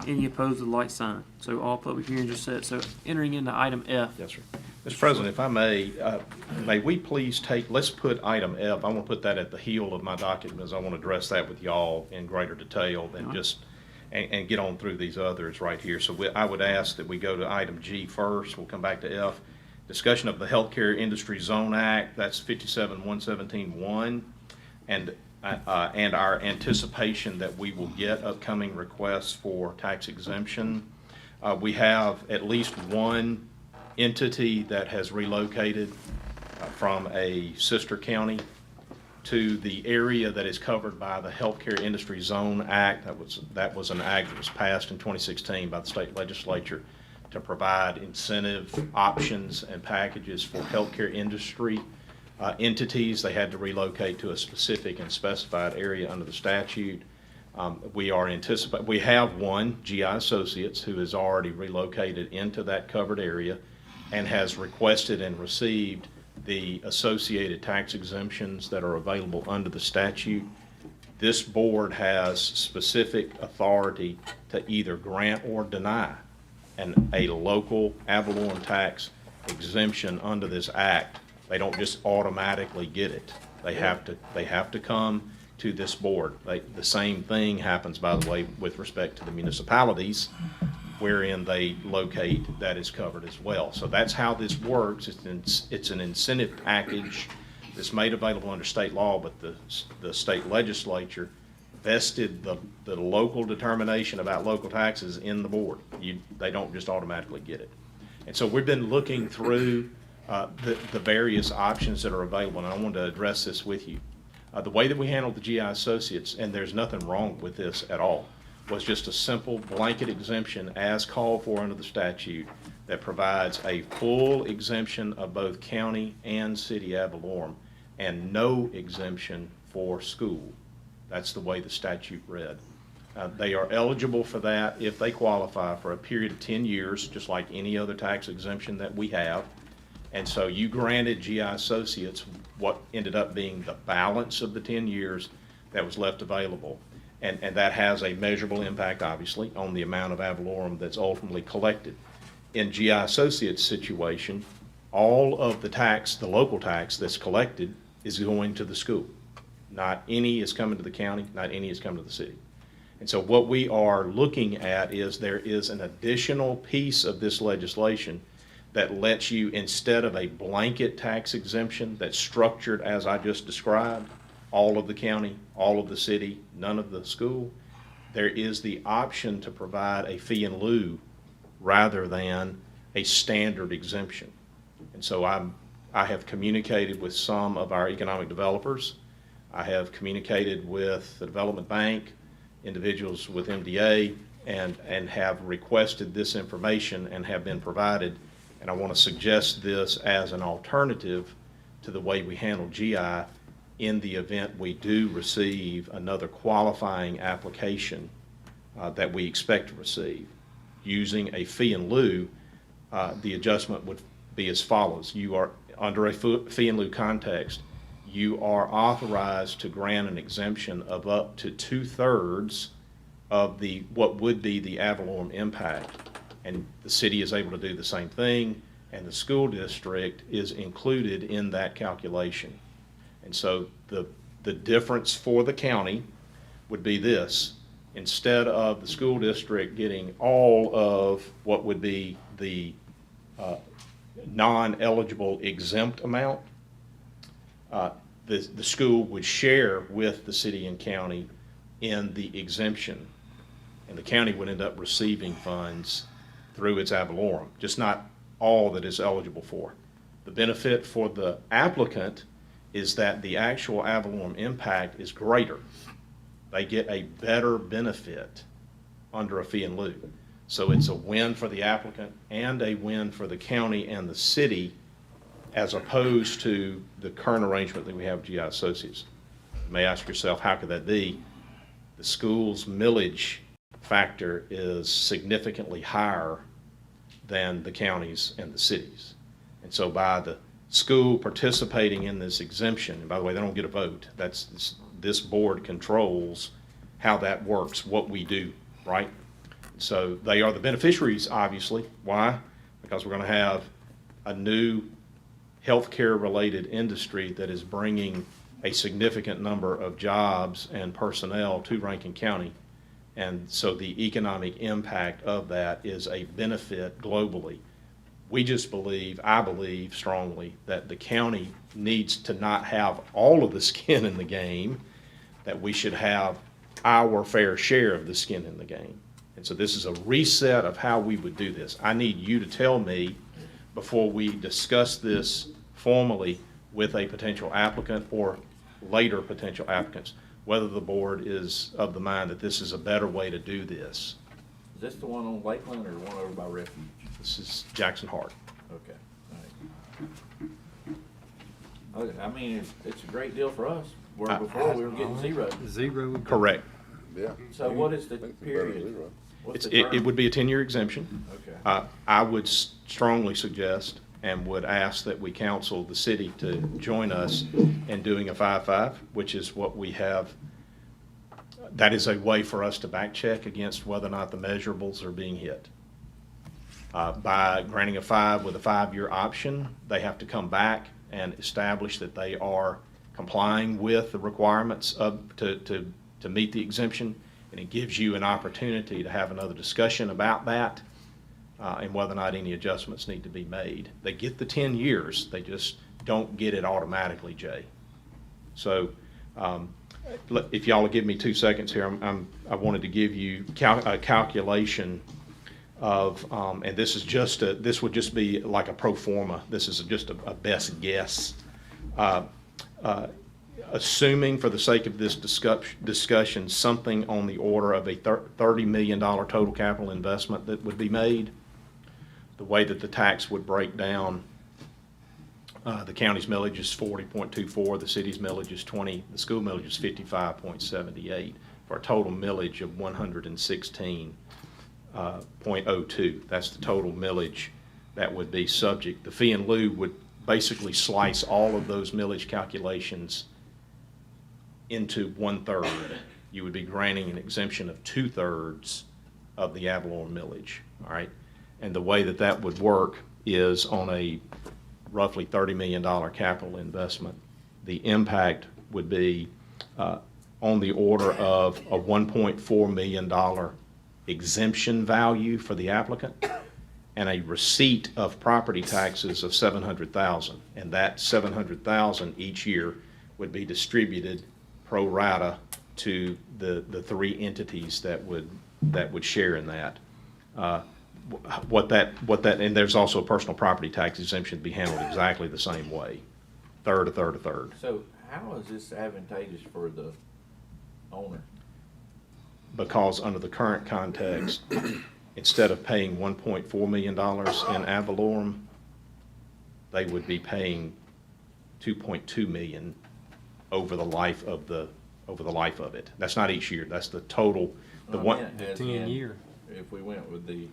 Any opposed with the like sign. So all public hearings are set. So entering into item F. Yes, sir. Mr. President, if I may we please let's put item F, I want to put that at the heel of my document, because I want to address that with y'all in greater detail than just, and get on through these others right here. So I would ask that we go to item G first, we'll come back to F. Discussion of the Healthcare Industry Zone Act, that's 57-117-1, and our anticipation that we will get upcoming requests for tax exemption. We have at least one entity that has relocated from a sister county to the area that is covered by the Healthcare Industry Zone Act. That was an act that was passed in 2016 by the state legislature to provide incentive options and packages for healthcare industry entities. They had to relocate to a specific and specified area under the statute. We have one, GI Associates, who has already relocated into that covered area and has requested and received the associated tax exemptions that are available under the statute. This board has specific authority to either grant or deny a local ad valorem tax exemption under this act. They don't just automatically get it. They have to come to this board. The same thing happens, by the way, with respect to the municipalities wherein they locate, that is covered as well. So that's how this works. It's an incentive package that's made available under state law, but the state legislature vested the local determination about local taxes in the board. They don't just automatically get it. And so we've been looking through the various options that are available, and I wanted to address this with you. The way that we handled the GI Associates, and there's nothing wrong with this at all, was just a simple blanket exemption as called for under the statute that provides a full exemption of both county and city ad valorem and no exemption for school. That's the way the statute read. They are eligible for that if they qualify for a period of 10 years, just like any other tax exemption that we have. And so you granted GI Associates what ended up being the balance of the 10 years that was left available. And that has a measurable impact, obviously, on the amount of ad valorem that's ultimately collected. In GI Associates' situation, all of the local tax that's collected is going to the school. Not any is coming to the county, not any is coming to the city. And so what we are looking at is there is an additional piece of this legislation that lets you, instead of a blanket tax exemption that's structured as I just described, all of the county, all of the city, none of the school, there is the option to provide a fee in lieu rather than a standard exemption. And so I have communicated with some of our economic developers. I have communicated with the Development Bank, individuals with MDA, and have requested this information and have been provided And I want to suggest this as an alternative to the way we handle GI in the event we do receive another qualifying application that we expect to receive. Using a fee in lieu, the adjustment would be as follows. You are, under a fee in lieu context, you are authorized to grant an exemption of up to 2/3 of the, what would be the ad valorem impact. And the city is able to do the same thing, and the school district is included in that calculation. And so the difference for the county would be this. Instead of the school district getting all of what would be the non-eligible exempt amount, the school would share with the city and county in the exemption. And the county would end up receiving funds through its ad valorem, just not all that is eligible for. The benefit for the applicant is that the actual ad valorem impact is greater. They get a better benefit under a fee in lieu. So it's a win for the applicant and a win for the county and the city, as opposed to the current arrangement that we have with GI Associates. You may ask yourself, how could that be? The school's millage factor is significantly higher than the counties and the cities. And so by the school participating in this exemption, and by the way, they don't get a vote, this board controls how that works, what we do, right? So they are the beneficiaries, obviously. Why? Because we're going to have a new healthcare-related industry that is bringing a significant number of jobs and personnel to Rankin County. And so the economic impact of that is a benefit globally. We just believe, I believe strongly, that the county needs to not have all of the skin in the game, that we should have our fair share of the skin in the game. And so this is a reset of how we would do this. I need you to tell me, before we discuss this formally with a potential applicant or later potential applicants, whether the board is of the mind that this is a better way to do this. Is this the one on Lakeland or the one over by Refuge? This is Jackson Hart. Okay, all right. Okay, I mean, it's a great deal for us, where before we were getting zero. Zero. Correct. Yeah. So what is the period? What's the It term? would be a 10-year exemption. Okay. I would strongly suggest and would ask that we counsel the city to join us in doing a 5-5, which is what we have. That is a way for us to back check against whether or not the measurables are being hit. By granting a 5 with a 5-year option, they have to come back and establish that they are complying with the requirements to meet the exemption, and it gives you an opportunity to have another discussion about that and whether or not any adjustments need to be made. They get the 10 years, they just don't get it automatically, Jay. So if y'all will give me 2 seconds here, I wanted to give you a calculation of, and this is just this would just be like a pro forma. This is just a best guess. Assuming, for the sake of this discussion, something on the order of a $30 million total capital investment that would be made, the way that the tax would break down, the county's millage is 40.24, the city's millage is 20, the school millage is 55.78, for a total millage of 116.02. That's the total millage that would be subject. The fee in lieu would basically slice all of those millage calculations into 1/3. You would be granting an exemption of 2/3 of the ad valorem millage, all right? And the way that that would work is on a roughly $30 million capital investment. The impact would be on the order of a $1.4 million exemption value for the applicant and a receipt of property taxes of $700,000. And that $700,000 each year would be distributed pro rata to the 3 entities that would share in that. What that, and there's also a personal property tax exemption to be handled exactly the same way. A third. So how is this advantageous for the owner? Because under the current context, instead of paying $1.4 million in ad valorem, they would be paying 2.2 million over the life of it. That's not each year, that's the total, the I one. meant as 10 in, year. If we went with the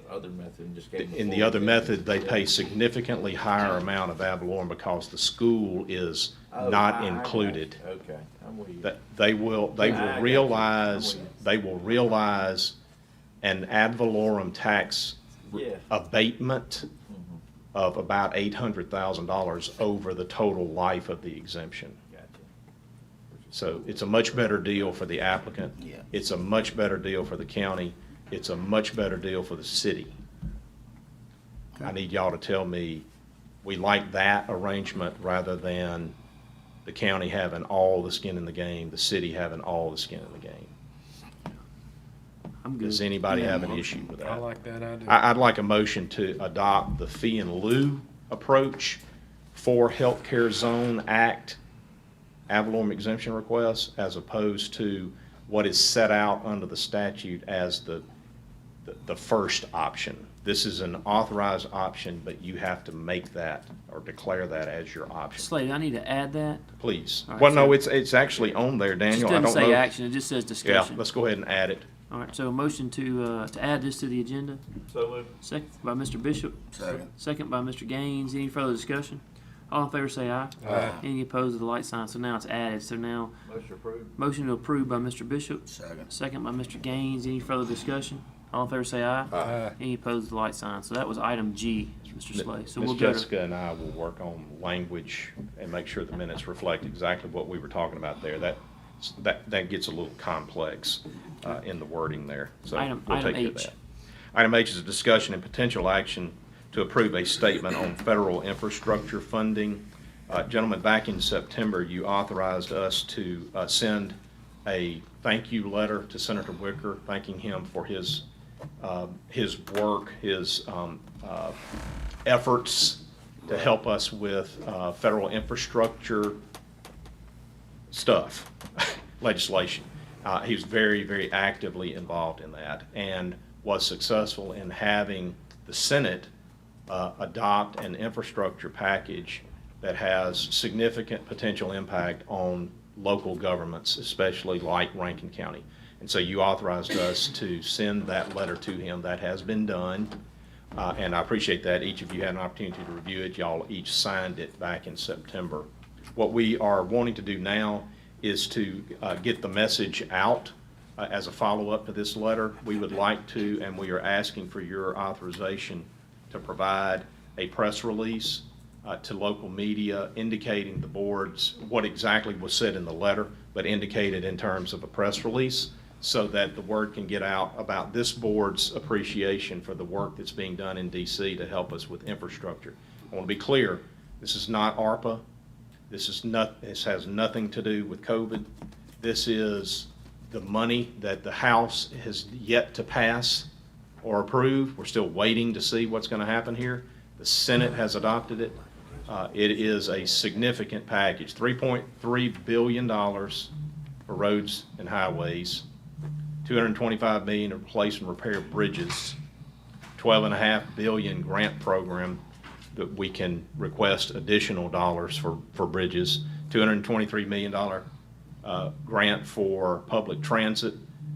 other method and just gave them. In the full other method, they pay exemption. significantly higher amount of ad valorem because the school is Oh, not I got included. you. Okay, I'm with you. That they will I got you. realize, I'm with you. they will realize an ad valorem tax Yeah. abatement of about $800,000 over the total life of the exemption. Gotcha. So it's a much better deal for the applicant. Yeah. It's a much better deal for the county. It's a much better deal for the city. I need y'all to tell me, we like that arrangement rather than the county having all the skin in the game, the city having all the skin in the game. I'm good. Does anybody have an issue with that? I like that idea. I'd like a motion to adopt the fee in lieu approach for Healthcare Zone Act ad valorem exemption requests as opposed to what is set out under the statute as the first option. This is an authorized option, but you have to make that or declare that as your option. Slade, I need to add that. Please. All right, Well, no, so- it's actually on there, It Daniel. just I doesn't don't say know. action, it just says Yeah, discussion. let's go ahead and add it. All right, so a motion to add this to the agenda. So moved. Second by Mr. Bishop. Second. Second by Mr. Gaines. Any further discussion? All in favor say aye. Aye. Any opposed with the light sign. So now it's added. So now, Motion approved. motion to approve by Mr. Bishop. Second. Second by Mr. Gaines. Any further discussion? All in favor say aye. Aye. Any opposed with the light sign. So that was item G, Mr. Slade. So Ms. we'll go to, Jessica and I will work on language and make sure the minutes reflect exactly what we were talking about there. That gets a little complex in the wording there, so Item- we'll item take care of H. that. Item H is a discussion and potential action to approve a statement on federal infrastructure funding. Gentlemen, back in September, you authorized us to send a thank you letter to Senator Wicker, thanking him for his work, his efforts to help us with federal infrastructure stuff, legislation. He was very, very actively involved in that and was successful in having the Senate adopt an infrastructure package that has significant potential impact on local governments, especially like Rankin County. And so you authorized us to send that letter to him. That has been done, and I appreciate that. Each of you had an opportunity to review it. Y'all each signed it back in September. What we are wanting to do now is to get the message out as a follow-up to this letter. We would like to, and we are asking for your authorization to provide a press release to local media indicating the board's, what exactly was said in the letter, but indicated in terms of a press release so that the word can get out about this board's appreciation for the work that's being done in DC to help us with infrastructure. I want to be clear, this is not ARPA. This has nothing to do with COVID. This is the money that the House has yet to pass or approve. We're still waiting to see what's going to happen here. The Senate has adopted it. It is a significant package, $3.3 billion for roads and highways, $225 million to replace and repair bridges, $12.5 billion grant program that we can request additional dollars for bridges, $223 million grant for public transit,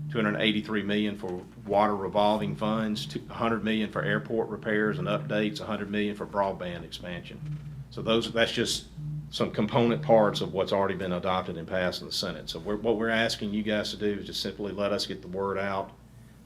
$283 million for water revolving funds, $100 million for airport repairs and updates, $100 million for broadband expansion. So that's just some component parts of what's already been adopted and passed in the Senate. So what we're asking you guys to do is just simply let us get the word out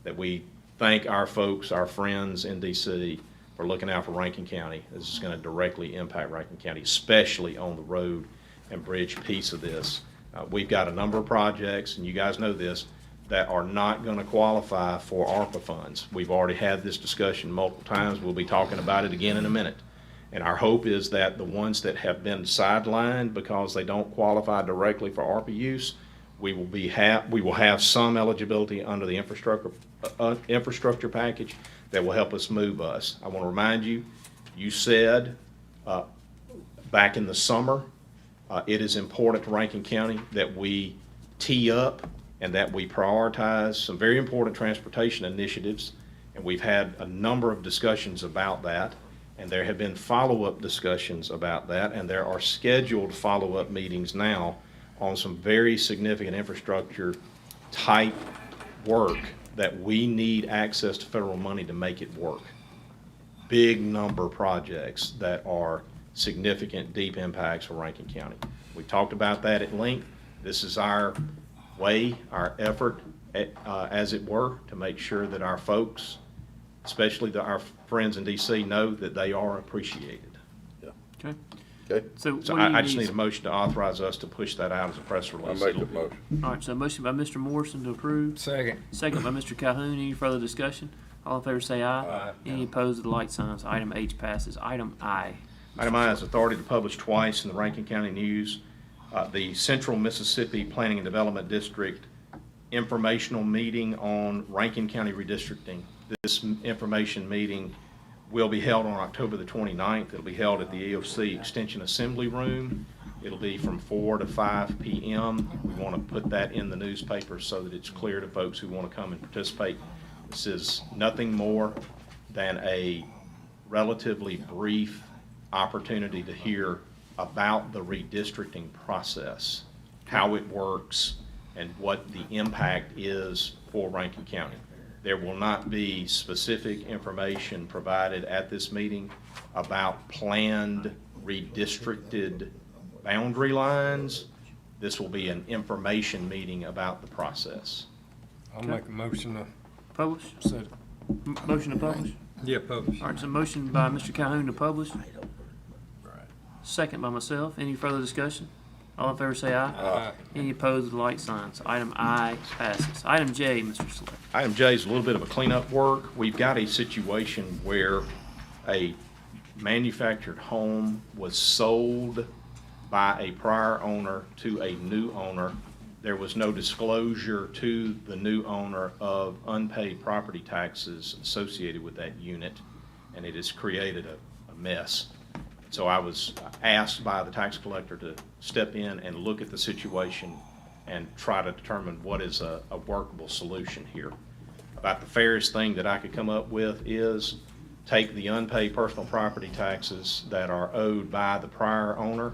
that we thank our folks, our friends in DC for looking out for Rankin County. This is going to directly impact Rankin County, especially on the road and bridge piece of this. We've got a number of projects, and you guys know this, that are not going to qualify for ARPA funds. We've already had this discussion multiple times. We'll be talking about it again in a minute. And our hope is that the ones that have been sidelined because they don't qualify directly for ARPA use, we will have some eligibility under the infrastructure package that will help us move us. I want to remind you, you said back in the summer, it is important to Rankin County that we tee up and that we prioritize some very important transportation initiatives, and we've had a number of discussions about that. And there have been follow-up discussions about that, and there are scheduled follow-up meetings now on some very significant infrastructure type work that we need access to federal money to make it work. Big number of projects that are significant, deep impacts for Rankin County. We talked about that at length. This is our way, our effort, as it were, to make sure that our folks, especially our friends in DC, know that they are appreciated. Okay. Okay, So So what do you I just need? need a motion to authorize us to push that out as a press I release. make the motion. All right, so motion by Mr. Morrison to approve. Second. Second by Mr. Calhoun. Any further discussion? All in favor say aye. Aye. Any opposed with the light signs? Item H passes. Item I. Item I is authority to publish twice in the Rankin County News, the Central Mississippi Planning and Development District informational meeting on Rankin County redistricting. This information meeting will be held on October the 29th. It'll be held at the EOC Extension Assembly Room. It'll be from 4 to 5 p.m. We want to put that in the newspaper so that it's clear to folks who want to come and participate. This is nothing more than a relatively brief opportunity to hear about the redistricting process, how it works, and what the impact is for Rankin County. There will not be specific information provided at this meeting about planned redistricted boundary lines. This will be an information meeting about the process. I'll make a motion to Publish? set. Motion to publish? Yeah, publish. All right, so motion by Mr. Calhoun to publish. Second by myself. Any further discussion? All in favor say aye. Aye. Any opposed with the light signs? Item I passes. Item J, Mr. Slay. Item J is a little bit of a cleanup work. We've got a situation where a manufactured home was sold by a prior owner to a new owner. There was no disclosure to the new owner of unpaid property taxes associated with that unit, and it has created a mess. So I was asked by the tax collector to step in and look at the situation and try to determine what is a workable solution here. About the fairest thing that I could come up with is take the unpaid personal property taxes that are owed by the prior owner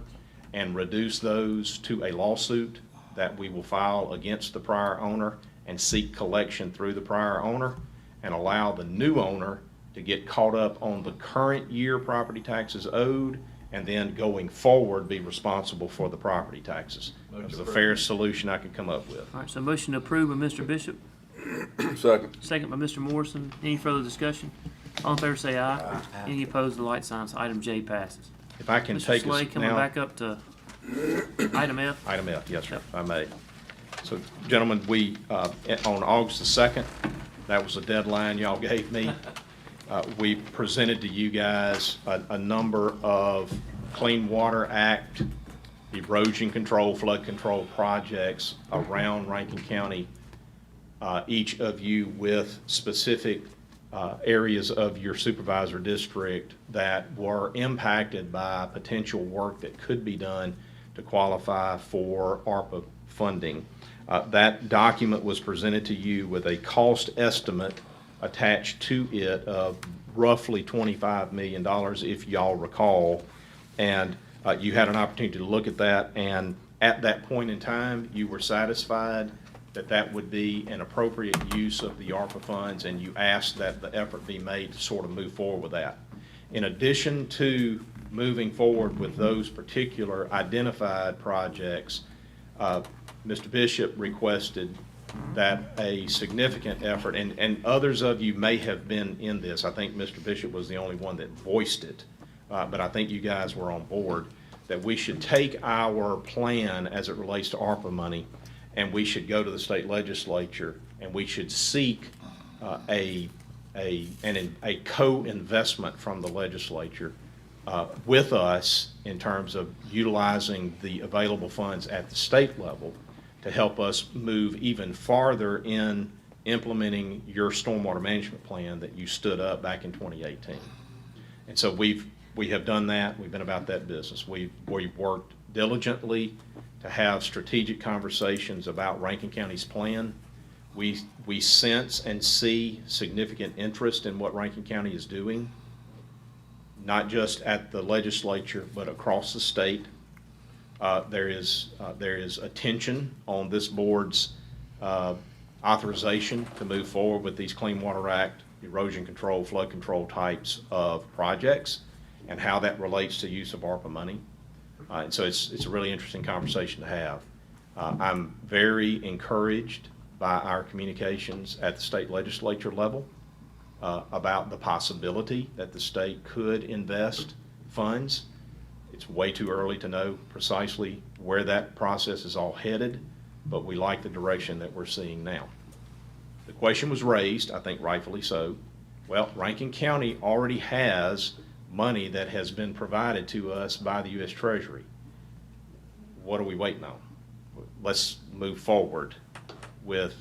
and reduce those to a lawsuit that we will file against the prior owner and seek collection through the prior owner, and allow the new owner to get caught up on the current year property taxes owed, and then going forward be responsible for the property taxes. That's the fairest solution I could come up with. All right, so motion to approve by Mr. Bishop. Second. Second by Mr. Morrison. Any further discussion? All in favor say aye. Any opposed with the light signs? Item J passes. If I can Mr. take Slay, us coming now. back up to item F. Item F, yes, sir, if I may. So, gentlemen, we, on August the 2nd, that was the deadline y'all gave me. We presented to you guys a number of Clean Water Act, erosion control, flood control projects around Rankin County, each of you with specific areas of your supervisor district that were impacted by potential work that could be done to qualify for ARPA funding. That document was presented to you with a cost estimate attached to it of roughly $25 million, if y'all recall. And you had an opportunity to look at that, and at that point in time, you were satisfied that that would be an appropriate use of the ARPA funds, and you asked that the effort be made to sort of move forward with that. In addition to moving forward with those particular identified projects, Mr. Bishop requested that a significant effort, and others of you may have been in this. I think Mr. Bishop was the only one that voiced it, but I think you guys were on board, that we should take our plan as it relates to ARPA money, and we should go to the state legislature, and we should seek a co-investment from the legislature with us in terms of utilizing the available funds at the state level to help us move even farther in implementing your stormwater management plan that you stood up back in 2018. And so we have done that. We've been about that business. We've worked diligently to have strategic conversations about Rankin County's plan. We sense and see significant interest in what Rankin County is doing. not just at the legislature, but across the state. There is attention on this board's authorization to move forward with these Clean Water Act, erosion control, flood control types of projects, and how that relates to use of ARPA money. And so it's a really interesting conversation to have. I'm very encouraged by our communications at the state legislature level about the possibility that the state could invest funds. It's way too early to know precisely where that process is all headed, but we like the direction that we're seeing now. The question was raised, I think rightfully so. Well, Rankin County already has money that has been provided to us by the U.S. Treasury. What are we waiting on? Let's move forward with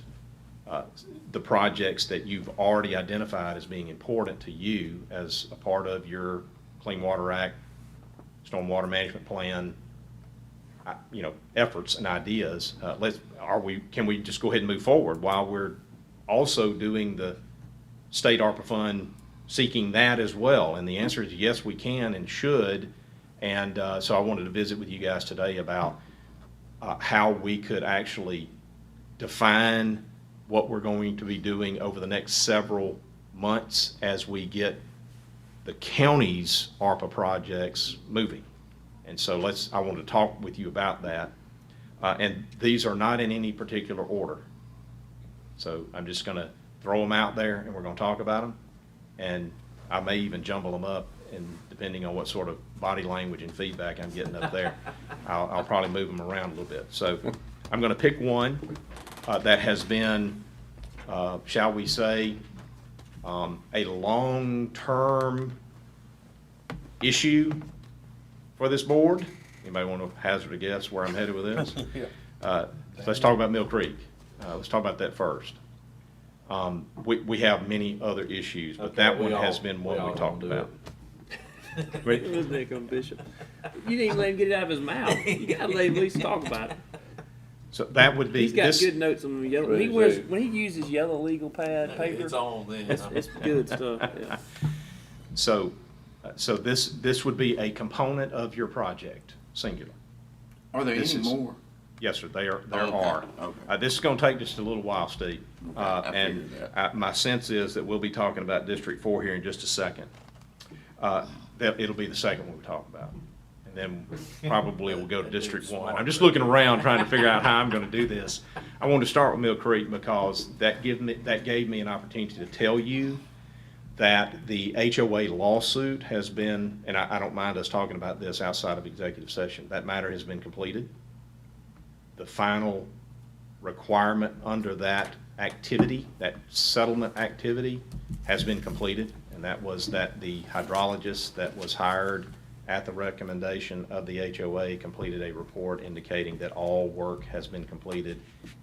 the projects that you've already identified as being important to you as a part of your Clean Water Act, Stormwater Management Plan, efforts and ideas. Can we just go ahead and move forward while we're also doing the state ARPA fund, seeking that as well? And the answer is yes, we can and should. And so I wanted to visit with you guys today about how we could actually define what we're going to be doing over the next several months as we get the county's ARPA projects moving. And so I want to talk with you about that. And these are not in any particular order. So I'm just going to throw them out there and we're going to talk about them. And I may even jumble them up, and depending on what sort of body language and feedback I'm getting up there, I'll probably move them around a little bit. So I'm going to pick one that has been, shall we say, a long-term issue for this board. Anybody want to hazard a guess where I'm headed with this? So let's talk about Mill Creek. Let's talk about that first. We have many other issues, but that one has been one we talked about. Bishop. You didn't even let him get it out of his mouth. You gotta let him at least talk about it. So that would be. He's got this, good notes on the yellow. When he uses yellow legal pad paper. It's on then. It's good stuff. Yeah. So this would be a component of your project, singular. Are there This any is- more? Yes, sir, there Okay, are. okay. This is gonna take just a little while, Steve. I And figured that. my sense is that we'll be talking about District 4 here in just a second. That it'll be the second one we talk about. And then probably we'll go to District 1. I'm just looking around trying to figure out how I'm gonna do this. I wanted to start with Mill Creek because that gave me an opportunity to tell you that the HOA lawsuit has been, and I don't mind us talking about this outside of executive session, that matter has been completed. The final requirement under that activity, that settlement activity, has been completed, and that was that the hydrologist that was hired at the recommendation of the HOA completed a report indicating that all work has been completed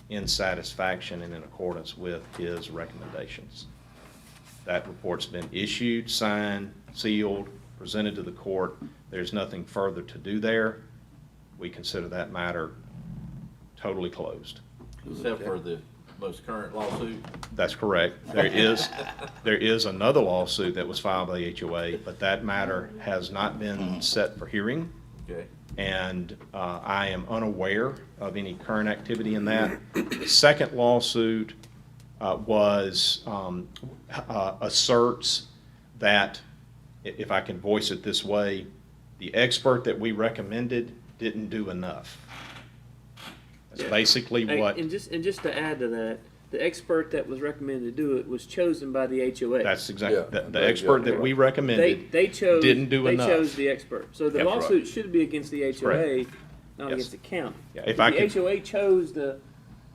in satisfaction and in accordance with his recommendations. That report's been issued, signed, sealed, presented to the court. There's nothing further to do there. We consider that matter totally closed. Except for the most current lawsuit. That's correct. There is another lawsuit that was filed by the HOA, but that matter has not been set for hearing. Okay. And I am unaware of any current activity in that. The second lawsuit asserts that, if I can voice it this way, the expert that we recommended didn't do enough. That's basically what. And just to add to that, the expert that was recommended to do it was chosen by the HOA. That's exactly, Yeah, the they- expert that we recommended They chose. didn't do enough. They chose the expert. So the That's right. lawsuit should be against the HOA, not Yes. against the county. Yeah, if I the could- HOA chose the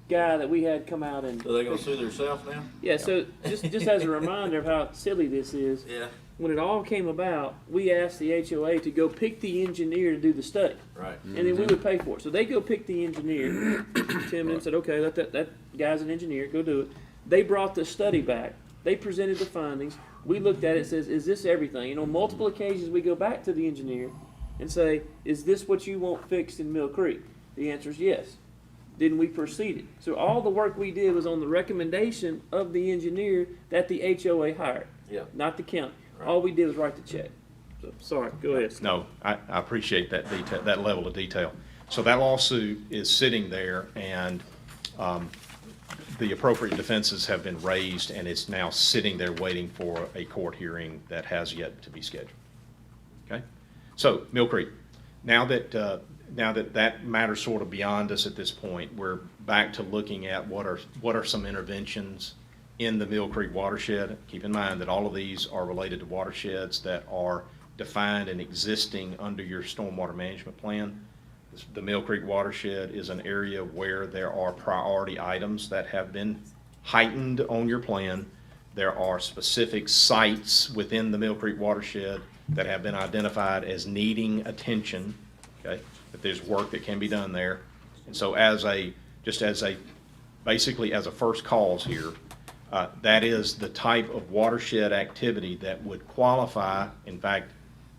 guy that we had come out and. So they gonna sue themselves now? Yeah, so just as a reminder of how silly this is, Yeah. when it all came about, we asked the HOA to go pick the engineer to do the study. Right. And then we would pay for it. So they go pick the engineer. Tim and said, okay, let that guy's an engineer, go do it. They brought the study back. They presented the findings. We looked at it and says, is this everything? On multiple occasions we go back to the engineer and say, is this what you want fixed in Mill Creek? The answer is yes. Then we proceeded. So all the work we did was on the recommendation of the engineer that the HOA hired, Yeah. not the county. Right. All we did was write the check. So, sorry, go ahead. No, I appreciate that detail, that level of detail. So that lawsuit is sitting there, and the appropriate defenses have been raised, and it's now sitting there waiting for a court hearing that has yet to be scheduled. Okay? So, Mill Creek, now that that matter's sort of beyond us at this point, we're back to looking at what are some interventions in the Mill Creek watershed. Keep in mind that all of these are related to watersheds that are defined and existing under your stormwater management plan. The Mill Creek watershed is an area where there are priority items that have been heightened on your plan. There are specific sites within the Mill Creek watershed that have been identified as needing attention, okay? That there's work that can be done there. And so basically as a first cause here, that is the type of watershed activity that would qualify. In fact,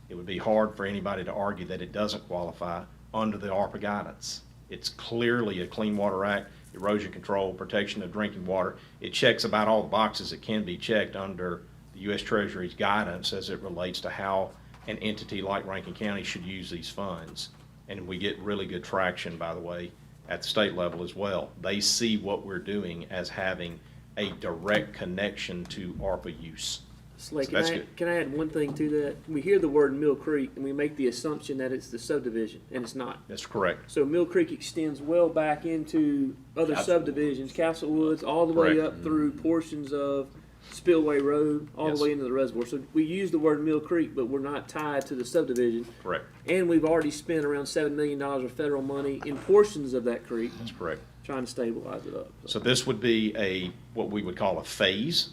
it would be hard for anybody to argue that it doesn't qualify under the ARPA guidance. It's clearly a Clean Water Act, erosion control, protection of drinking water. It checks about all the boxes that can be checked under the U.S. Treasury's guidance as it relates to how an entity like Rankin County should use these funds. And we get really good traction, by the way, at the state level as well. They see what we're doing as having a direct connection to ARPA use. Slay, So that's can I add one thing to that? We hear the word Mill Creek and we make the assumption that it's the subdivision, and it's not. That's correct. So Mill Creek extends well back into other subdivisions, Castle Woods, all the way Correct. up through portions of Spillway Road, all Yes. the way into the reservoir. So we use the word Mill Creek, but we're not tied to the subdivision. Correct. And we've already spent around $7 million of federal money in portions of that creek, That's correct. trying to stabilize it up. So this would be what we would call a phase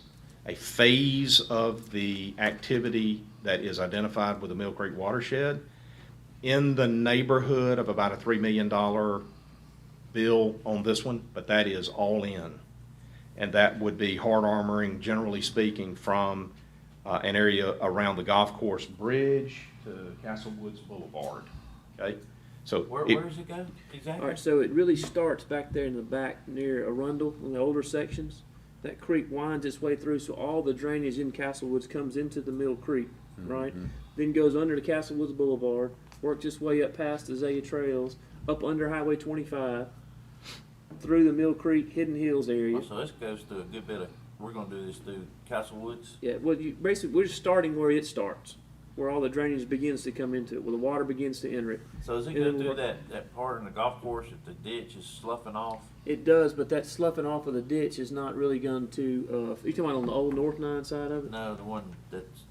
of the activity that is identified with the Mill Creek watershed in the neighborhood of about a $3 million bill on this one, but that is all in. And that would be hard armoring, generally speaking, from an area around the golf course bridge to Castle Woods Boulevard, okay? So Where does it go exactly? All right, so it really starts back there in the back near Arundel, in the older sections. That creek winds its way through, so all the drainage in Castle Woods comes into the Mill Creek, right? Then goes under the Castle Woods Boulevard, works its way up past the Azalea Trails, up under Highway 25, through the Mill Creek Hidden Hills area. So this goes through a good bit of, we're gonna do this through Castle Woods? Yeah, well, basically, we're just starting where it starts, where all the drainage begins to come into it, where the water begins to enter it. So is it And go then through we're- that part in the golf course that the ditch is sloughing off? It does, but that sloughing off of the ditch is not really going to, you talking about on the old North 9 side of it? No, the one that's,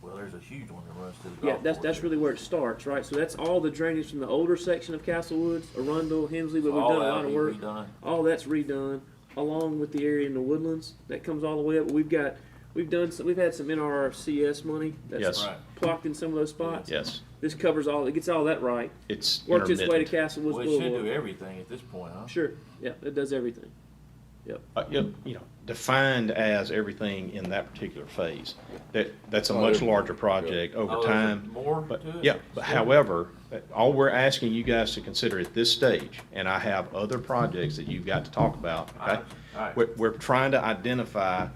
well, there's a huge one that runs through the Yeah, golf that's course. really where it starts, right? So that's all the drainage from the older section of Castle Woods, Arundel, Hensley, but So we've all done a that'll lot of be work. redone? All that's redone, along with the area in the woodlands that comes all the way up. We've had some NRCS money that's Yes. Right. plopped in some of those spots. yes, This covers all, it gets all that right. it's Works its way to intermittent. Castle Woods Well, it should do Boulevard. everything at this point, huh? Sure, yeah, it does everything. Yep. Defined as everything in that particular phase. That's a much larger project over Oh, is there time. more But, to it? yeah, but however, all we're asking you guys to consider at this stage, and I have other projects that you've got to talk about, okay? All right. We're trying to identify, All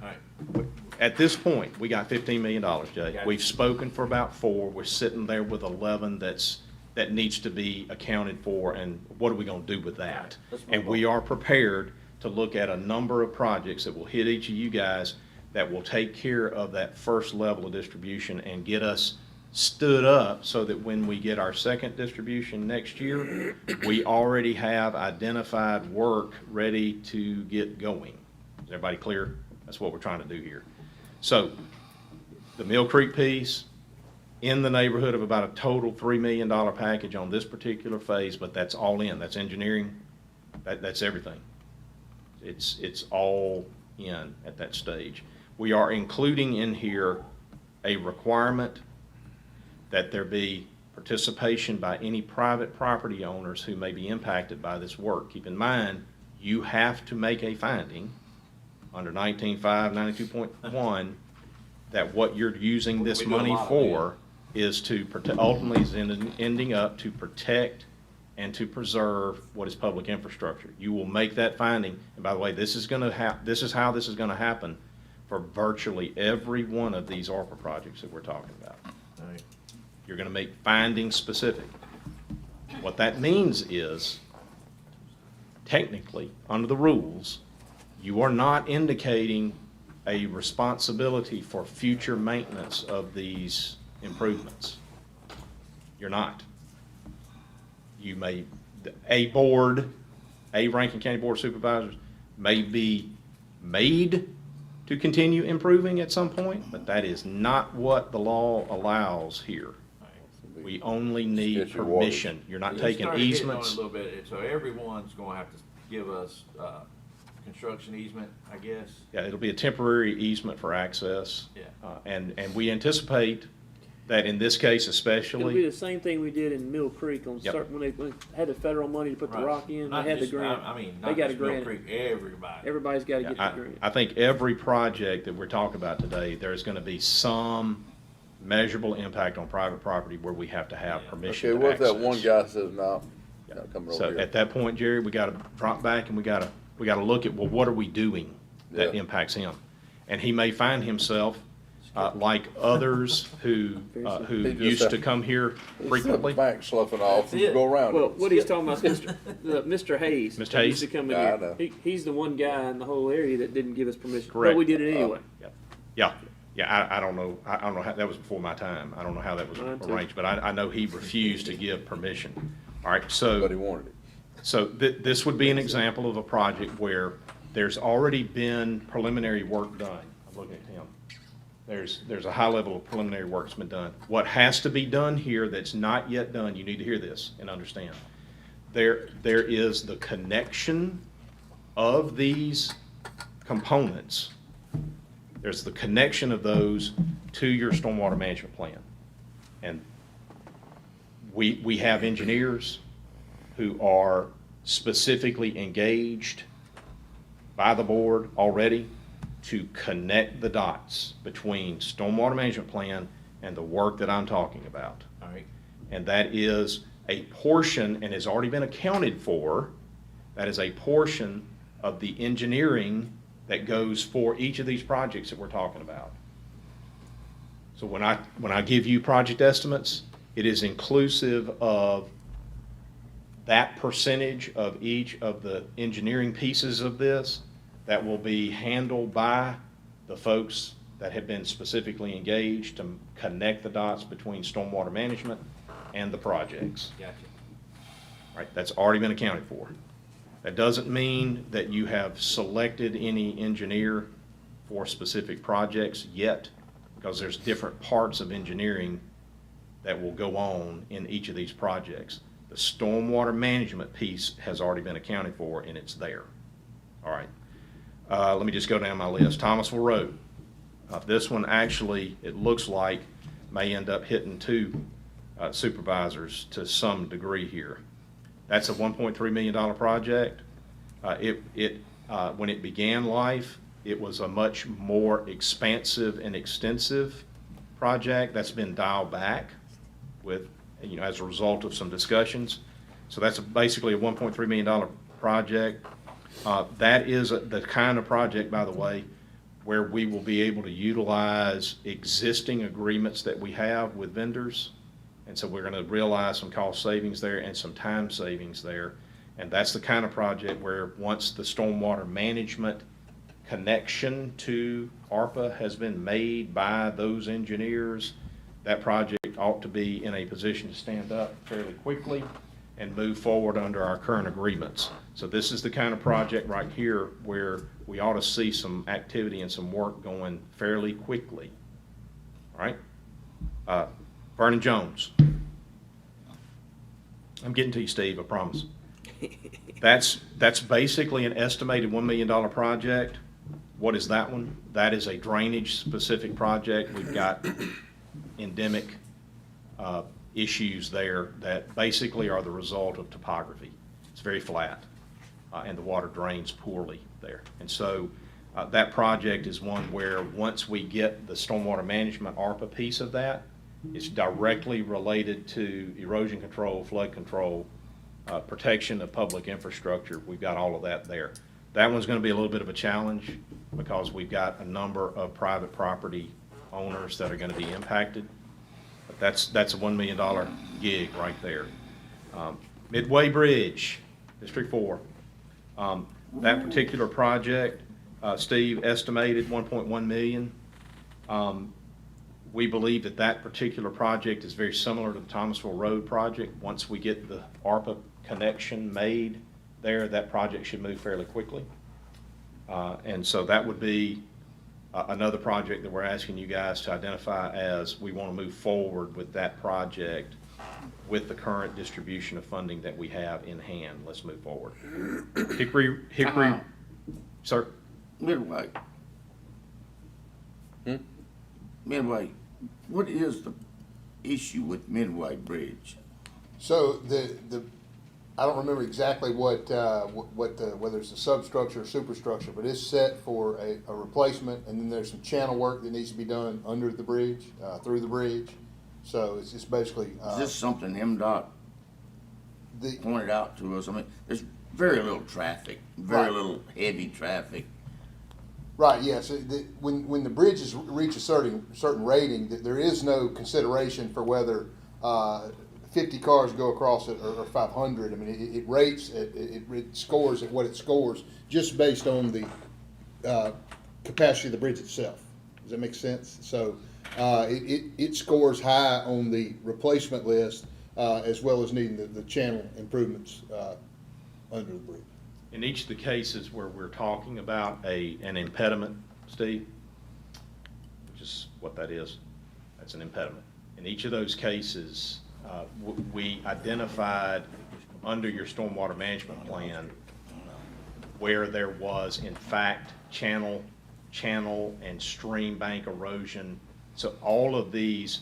right. at this point, we got $15 million, Jay. Gotcha. We've spoken for about 4, we're sitting there with 11 that needs to be accounted for, and what are we gonna do with that? Let's move And we on. are prepared to look at a number of projects that will hit each of you guys that will take care of that first level of distribution and get us stood up so that when we get our second distribution next year, we already have identified work ready to get going. Is everybody clear? That's what we're trying to do here. So, the Mill Creek piece, in the neighborhood of about a total $3 million package on this particular phase, but that's all in, that's engineering, that's everything. It's all in at that stage. We are including in here a requirement that there be participation by any private property owners who may be impacted by this work. Keep in mind, you have to make a finding under 19.5, 92.1, that what you're using this We do a money lot of for is to ultimately is ending up to protect and to preserve what is public infrastructure. You will make that finding, and by the way, this is how this is gonna happen for virtually every one of these ARPA projects that we're talking about. All right. You're gonna make findings specific. What that means is, technically, under the rules, you are not indicating a responsibility for future maintenance of these improvements. You're not. You may, a Rankin County Board of Supervisors may be made to continue improving at some point, but that is not what the law allows here. We only need Get your water. permission. You're not You taking started hitting on it easements. A little bit, so everyone's gonna have to give us, construction easement, I guess. Yeah, it'll be a temporary easement for access. Yeah. And we anticipate that in this case It'll be especially, the same thing we did in Mill Creek on Yep. when they had the federal money to put the Right. rock in, Not they had the just- grant. I mean, They not got a just Mill grant. Creek, everybody. Everybody's gotta get the I, grant. I think every project that we're talking about today, there's gonna be some measurable impact on private property where we have to have Yeah. permission Okay, to what if that access. one guy says, no, not coming So over at here? that point, Jerry, we gotta drop back and we gotta look at, well, what are we doing that Yeah. impacts him? And he may find himself, like others who He just used to have- come here frequently. Bank sloughing off, That's it. go around Well, it. what he's talking about is Mr. Hayes. Mr. that used Hayes? to come in Yeah, I here. know. He's the one guy in the whole area that didn't give us permission. Correct. But we did it anyway. Yeah, I don't know, I don't know how, that was before my time. I don't know how that was Mine too. arranged, but I know he refused to give permission. All right, But so, he wanted it. this would be an example of a project where there's already been preliminary work done. I'm looking at him. There's a high level of preliminary work that's been done. What has to be done here that's not yet done, you need to hear this and understand. There is the connection of these components. There's the connection of those to your stormwater management plan. And we have engineers who are specifically engaged by the board already to connect the dots between stormwater management plan and the work that I'm talking about. All right. And that is a portion, and has already been accounted for, that is a portion of the engineering that goes for each of these projects that we're talking about. So when I give you project estimates, it is inclusive of that percentage of each of the engineering pieces of this that will be handled by the folks that have been specifically engaged to connect the dots between stormwater management and the projects. Gotcha. Right, that's already been accounted for. That doesn't mean that you have selected any engineer for specific projects yet, because there's different parts of engineering that will go on in each of these projects. The stormwater management piece has already been accounted for, and it's there. All right. Let me just go down my list. Thomasville Road. This one actually, it looks like, may end up hitting two supervisors to some degree here. That's a $1.3 million project. When it began life, it was a much more expansive and extensive project that's been dialed back with, as a result of some discussions. So that's basically a $1.3 million project. That is the kind of project, by the way, where we will be able to utilize existing agreements that we have with vendors. And so we're going to realize some cost savings there and some time savings there. And that's the kind of project where once the stormwater management connection to ARPA has been made by those engineers, that project ought to be in a position to stand up fairly quickly and move forward under our current agreements. So this is the kind of project right here where we ought to see some activity and some work going fairly quickly. All right? Vernon Jones. I'm getting to you, Steve, I promise. That's basically an estimated $1 million project. What is that one? That is a drainage-specific project. We've got endemic issues there that basically are the result of topography. It's very flat, and the water drains poorly there. And so that project is one where once we get the stormwater management ARPA piece of that, it's directly related to erosion control, flood control, protection of public infrastructure. We've got all of that there. That one's going to be a little bit of a challenge because we've got a number of private property owners that are going to be impacted. But That's a $1 million gig right there. Midway Bridge, District 4. That particular project, Steve estimated 1.1 million. We believe that that particular project is very similar to the Thomasville Road project. Once we get the ARPA connection made there, that project should move fairly quickly. And so that would be another project that we're asking you guys to identify as we want to move forward with that project with the current distribution of funding that we have in hand. Let's move forward. Hickory, sir? Midway. Midway, what is the issue with Midway Bridge? So I don't remember exactly whether it's a substructure or superstructure, but it's set for a replacement, and then there's some channel work that needs to be done under the bridge, through the bridge. So it's just basically. Is this something MDOT pointed out to us? I mean, there's very little traffic, very little heavy traffic. Right, yes. When the bridges reach a certain rating, there is no consideration for whether 50 cars go across it or 500. I mean, it rates, it scores at what it scores just based on the capacity of the bridge itself. Does that make sense? So it scores high on the replacement list as well as needing the channel improvements under the bridge. In each of the cases where we're talking about an impediment, Steve, which is what that is, that's an impediment. In each of those cases, we identified under your stormwater management plan where there was in fact channel and stream bank erosion. So all of these,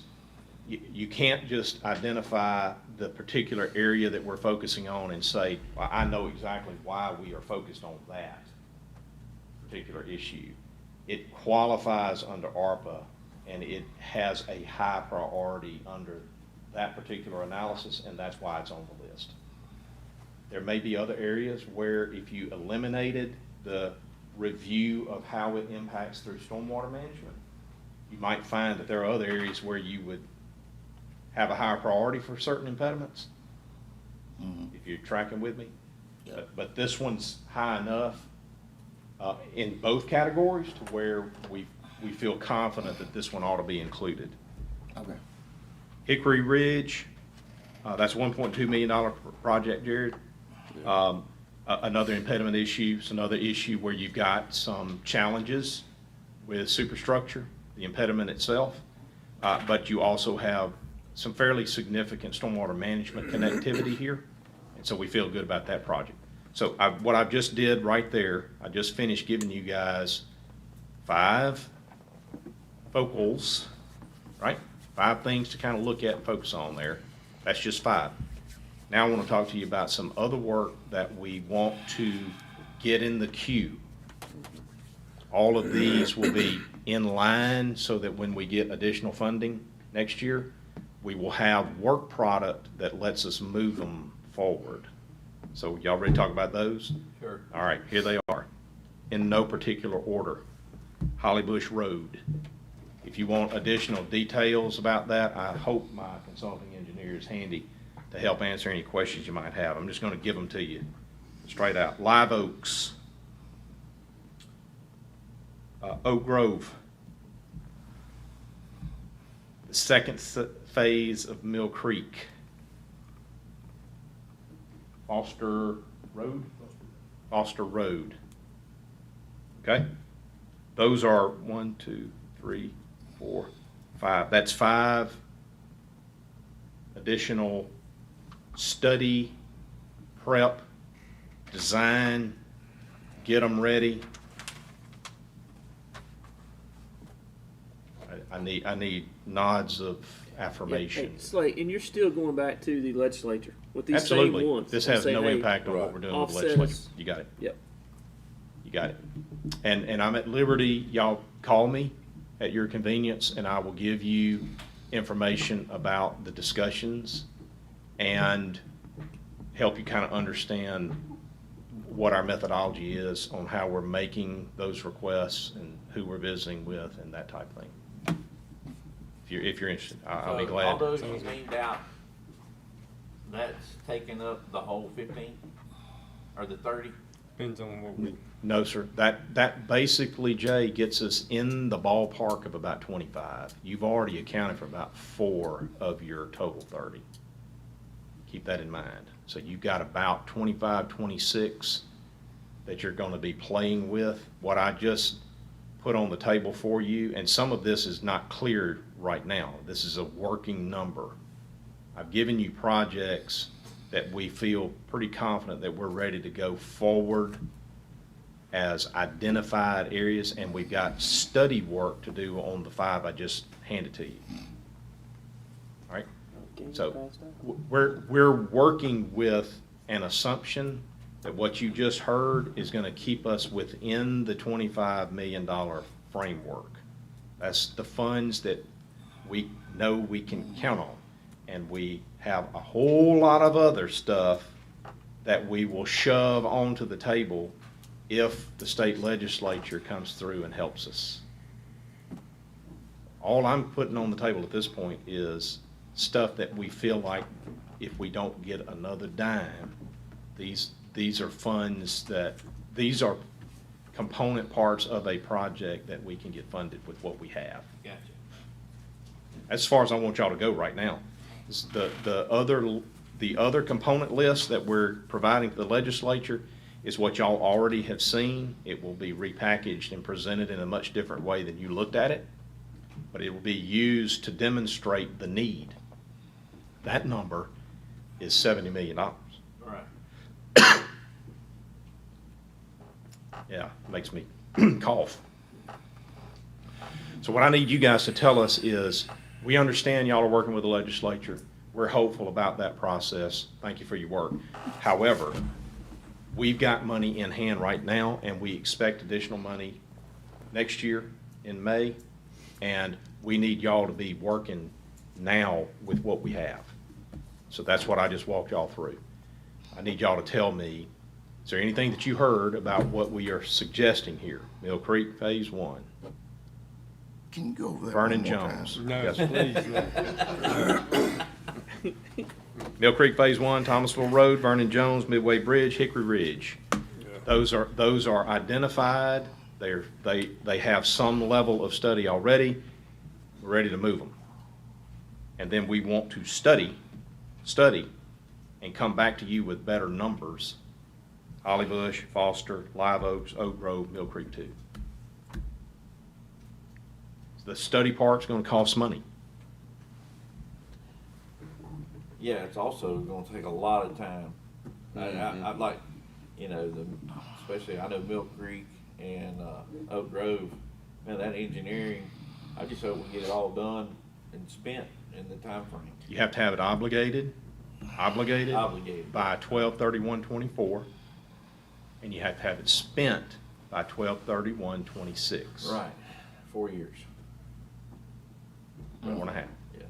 you can't just identify the particular area that we're focusing on and say, well, I know exactly why we are focused on that particular issue. It qualifies under ARPA, and it has a high priority under that particular analysis, and that's why it's on the list. There may be other areas where if you eliminated the review of how it impacts through stormwater management, you might find that there are other areas where you would have a higher priority for certain impediments, if you're tracking with me. Yeah. But this one's high enough in both categories to where we feel confident that this one ought to be included. Okay. Hickory Ridge, that's a $1.2 million project, Jared. Another impediment issue, it's another issue where you've got some challenges with superstructure, the impediment itself, but you also have some fairly significant stormwater management connectivity here, and so we feel good about that project. So what I just did right there, I just finished giving you guys 5 focals, right? 5 things to kind of look at and focus on there. That's just 5. Now I want to talk to you about some other work that we want to get in the queue. All of these will be in line so that when we get additional funding next year, we will have work product that lets us move them forward. So y'all ready to talk about those? Sure. All right, here they are. In no particular order. Holly Bush Road. If you want additional details about that, I hope my consulting engineer is handy to help answer any questions you might have. I'm just going to give them to you straight out. Live Oaks. Oak Grove. The second phase of Mill Creek. Foster Road? Foster Road. Okay? Those are 1, 2, 3, 4, 5. That's 5 additional study, prep, design, get them ready. I need nods of affirmation. Hey, Slate, and you're still going back to the legislature with these Absolutely. same ones. This has Saying, no hey, impact on what we're doing with the offset legislature. us. You got it. Yep. You got it. And I'm at liberty, y'all call me at your convenience, and I will give you information about the discussions and help you kind of understand what our methodology is on how we're making those requests and who we're visiting with and that type of thing. if you're interested, I'll be So glad. all those you named out, that's taking up the whole 15 or the 30? Depends on what we. No, sir. That basically, Jay, gets us in the ballpark of about 25. You've already accounted for about 4 of your total 30. Keep that in mind. So you've got about 25, 26 that you're going to be playing with. What I just put on the table for you, and some of this is not clear right now. This is a working number. I've given you projects that we feel pretty confident that we're ready to go forward as identified areas, and we've got study work to do on the 5 I just handed to you. All right? So we're working with an assumption that what you just heard is going to keep us within the $25 million framework. That's the funds that we know we can count on. And we have a whole lot of other stuff that we will shove onto the table if the state legislature comes through and helps us. All I'm putting on the table at this point is stuff that we feel like if we don't get another dime, these are funds these are component parts of a project that we can get funded with what we have. Gotcha. As far as I want y'all to go right now. The other component list that we're providing to the legislature is what y'all already have seen. It will be repackaged and presented in a much different way than you looked at it, but it will be used to demonstrate the need. That number is $70 million. All right. Yeah, makes me cough. So what I need you guys to tell us is, we understand y'all are working with the legislature. We're hopeful about that process. Thank you for your work. However, we've got money in hand right now, and we expect additional money next year in May, and we need y'all to be working now with what we have. So that's what I just walked y'all through. I need y'all to tell me, is there anything that you heard about what we are suggesting here? Mill Creek Phase 1. Can you go over that Vernon one more time? Jones. No, Yes. please, no. Mill Creek Phase 1, Thomasville Road, Vernon Jones, Midway Bridge, Hickory Ridge. Those are identified. They have some level of study already. We're ready to move them. And then we want to study, and come back to you with better numbers. Holly Bush, Foster, Live Oaks, Oak Grove, Mill Creek 2. The study part's gonna cost money. Yeah, it's also gonna take a lot of time. I'd like, especially, I know Mill Creek and Oak Grove, man, that engineering, I just hope we get it all done and spent in the time frame. You have to have it obligated Obligated. by 12/31/24, and you have to have it spent by 12/31/26. Right, 4 years. 4.5. Yeah.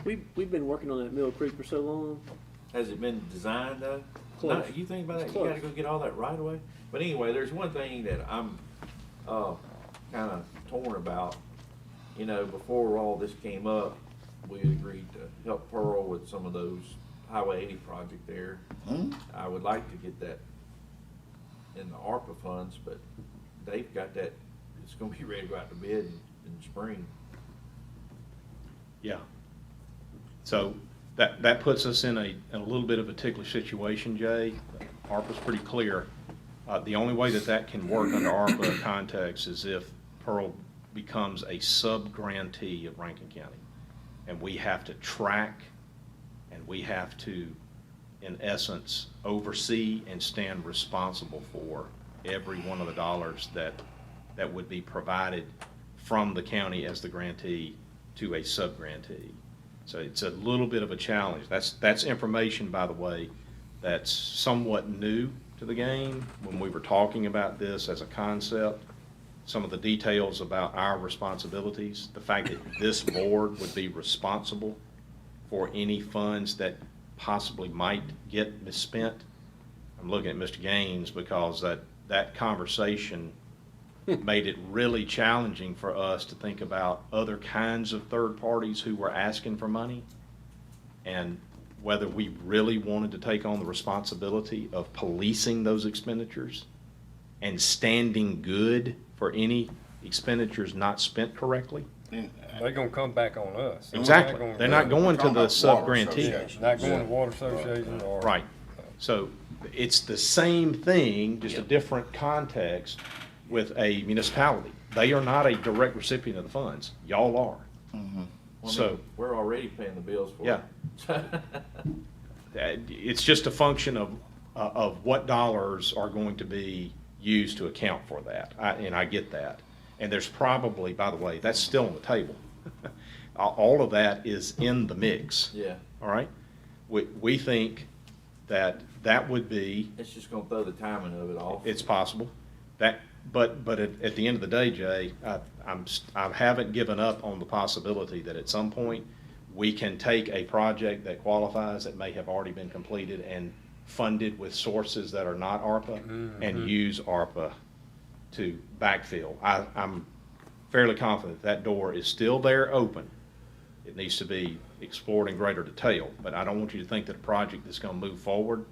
We've been working on that Mill Creek for so long. Has it been designed though? Close. No, you think about It's that, you gotta close. go get all that right away. But anyway, there's one thing that I'm, kinda torn about. Before all this came up, we agreed to help Pearl with some of those Highway 80 project there. I would like to get that in the ARPA funds, but they've got that, it's gonna be ready to go out to bid in spring. Yeah. So that puts us in a little bit of a ticklish situation, Jay. ARPA's pretty clear. The only way that can work under ARPA context is if Pearl becomes a sub-grantee of Rankin County. And we have to track, and we have to, in essence, oversee and stand responsible for every one of the dollars that would be provided from the county as the grantee to a sub-grantee. So it's a little bit of a challenge. That's information, by the way, that's somewhat new to the game. When we were talking about this as a concept, some of the details about our responsibilities, the fact that this board would be responsible for any funds that possibly might get misspent. I'm looking at Mr. Gaines because that conversation made it really challenging for us to think about other kinds of third parties who were asking for money, and whether we really wanted to take on the responsibility of policing those expenditures and standing good for any expenditures not spent correctly. They're gonna come back on us. Exactly. They're not going to Talking the about sub-grantee. water association. Not going to water association or. Right. So it's the same thing, just a different context with a municipality. They are not a direct recipient of the funds. Y'all are. Well, I mean, So- we're already paying the bills for Yeah. it. It's just a function of what dollars are going to be used to account for that. And I get that. And there's probably, by the way, that's still on the table. All of that is in the mix. Yeah, All right? We think that that would be, it's just gonna throw the timing of it off. it's possible, that, but at the end of the day, Jay, I haven't given up on the possibility that at some point, we can take a project that qualifies, that may have already been completed and funded with sources that are not ARPA, and use ARPA to backfill. I'm fairly confident that door is still there, open. It needs to be explored in greater detail, but I don't want you to think that a project that's gonna move forward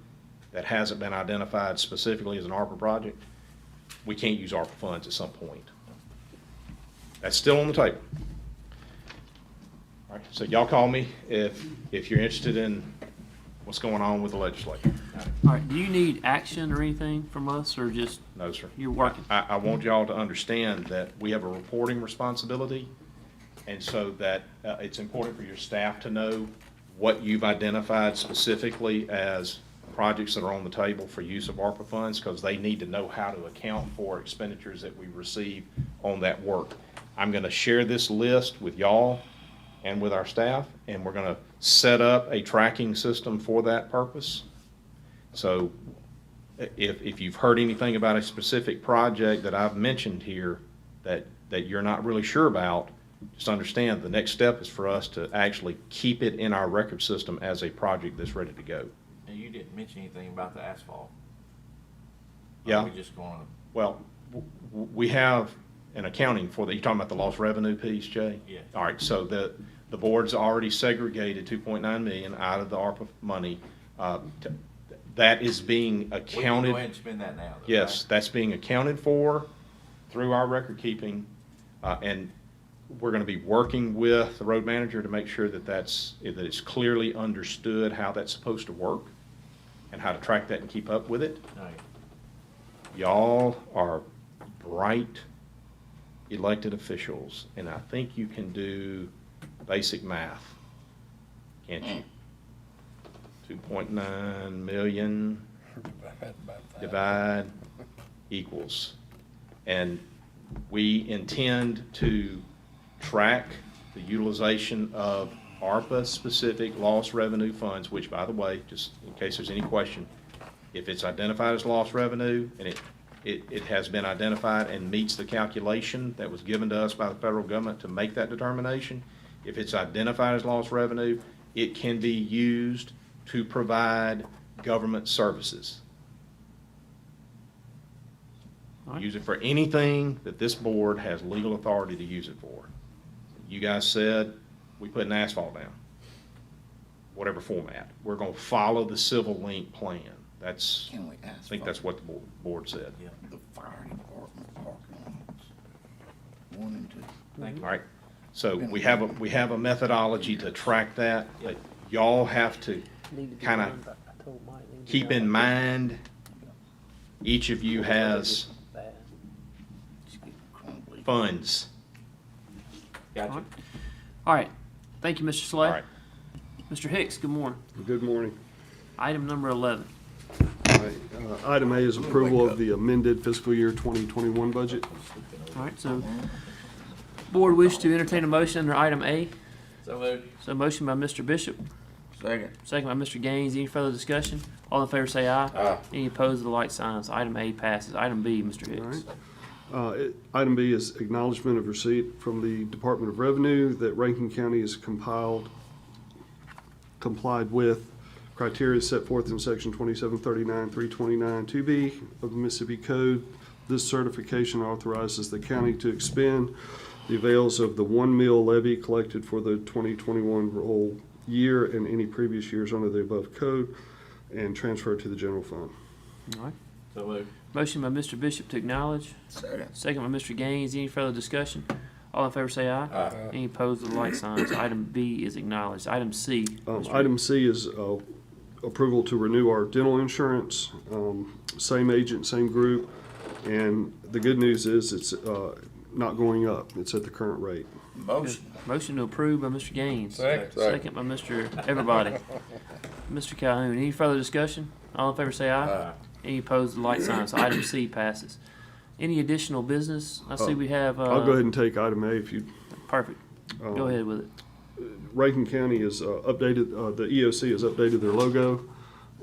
that hasn't been identified specifically as an ARPA project, we can't use ARPA funds at some point. That's still on the table. All right, so y'all call me if you're interested in what's going on with the legislature. All right, do you need action or anything from us, or just No, sir. you're working? I want y'all to understand that we have a reporting responsibility, and so that it's important for your staff to know what you've identified specifically as projects that are on the table for use of ARPA funds, because they need to know how to account for expenditures that we receive on that work. I'm gonna share this list with y'all and with our staff, and we're gonna set up a tracking system for that purpose. So if you've heard anything about a specific project that I've mentioned here that you're not really sure about, just understand the next step is for us to actually keep it in our record system as a project that's ready to go. And you didn't mention anything about the asphalt. Yeah. Are we just gonna, Well, we have an accounting for that. You're talking about the lost revenue piece, Jay? Yeah. All right, so the board's already segregated 2.9 million out of the ARPA money. That is being we can accounted. go ahead and spend that now, though, Yes, right? that's being accounted for through our record keeping, and we're gonna be working with the road manager to make sure that that it's clearly understood how that's supposed to work and how to track that and keep up with it. All right. Y'all are bright elected officials, and I think you can do basic math, can't you? 2.9 million divide equals. And we intend to track the utilization of ARPA-specific lost revenue funds, which, by the way, just in case there's any question, if it's identified as lost revenue and it has been identified and meets the calculation that was given to us by the federal government to make that determination, if it's identified as lost revenue, it can be used to provide government services. Use it for anything that this board has legal authority to use it for. You guys said we put an asphalt down, whatever format. We're gonna follow the Civil Link plan. That's, Can we I ask think for that's what the board said. Yeah. the fire department parking lots? 1 and 2. Thank you. All right, so we have a methodology to track that, but y'all have to kind of keep in mind, each of you has Just get crumbly. funds. Gotcha. All right, thank you, Mr. Slay. All right. Mr. Hicks, good morning. Good morning. Item number 11. All right, item A is approval of the amended fiscal year 2021 budget. All right, so board wish to entertain a motion under item A. So moved. So motion by Mr. Bishop, Second. second by Mr. Gaines. Any further discussion? All in favor say aye. Aye. Any opposed, the like signs. Item A passes. Item B, Mr. Hicks. All right. Item B is acknowledgement of receipt from the Department of Revenue that Rankin County has complied with criteria set forth in section 2739, 329, 2B of the Mississippi Code This certification authorizes the county to expend the avails of the 1 mill levy collected for the 2021 roll year and any previous years under the above code and transfer it to the general fund. All right. So moved. Motion by Mr. Bishop to acknowledge. Second. Second by Mr. Gaines. Any further discussion? All in favor say aye. Aye. Any opposed with the like signs. Item B is acknowledged. Item C. Mr. Item C is approval to renew our dental insurance, same agent, same group. And the good news is it's not going up. It's at the current rate. Motion. Motion to approve by Mr. Gaines. Second. Second by Mr. Everybody. Mr. Calhoun. Any further discussion? All in favor say aye. Aye. Any opposed with the like signs. Item C passes. Any additional business? I see we have. I'll go ahead and take item A if you. Perfect. Go ahead with it. Rankin County has updated, the EOC has updated their logo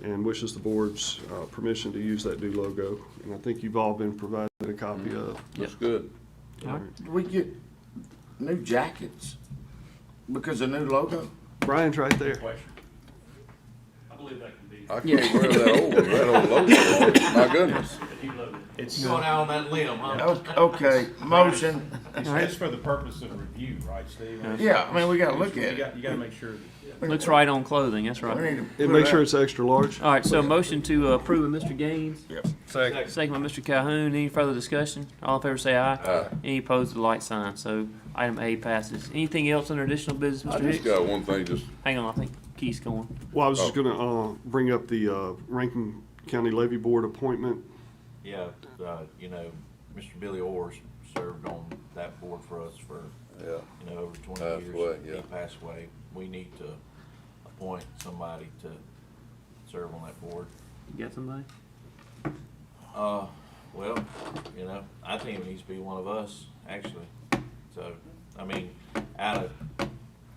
and wishes the board's permission to use that new logo. And I think you've all been provided a copy of. That's good. All right. Do we get new jackets because of new logo? Brian's right there. Question. I believe that can be. I can't wear that old logo. My goodness. It's going out on that limb, huh? Okay, motion. It's just for the purpose of review, right, Steve? Yeah, I mean, we gotta look at it. You gotta make sure that. Looks right on clothing. That's We right. need to And put make it sure out. it's extra large. All right. So motion to approve by Mr. Gaines. Yep. Second. Second by Mr. Calhoun. Any further discussion? All in favor say aye. Aye. Any opposed with the like sign. So item A passes. Anything else under additional business, I Mr. just Hicks? got one thing, just, Hang on. I think Keith's going. Well, I was just gonna bring up the Rankin County Levy Board appointment. Yeah, you know, Mr. Billy Orr's served on that board for us for, yeah. you know, over 20 Passed years. away, yeah. He passed away. We need to appoint somebody to serve on that board. You got somebody? Well, you know, I think it needs to be one of us, actually. So, I mean, out of,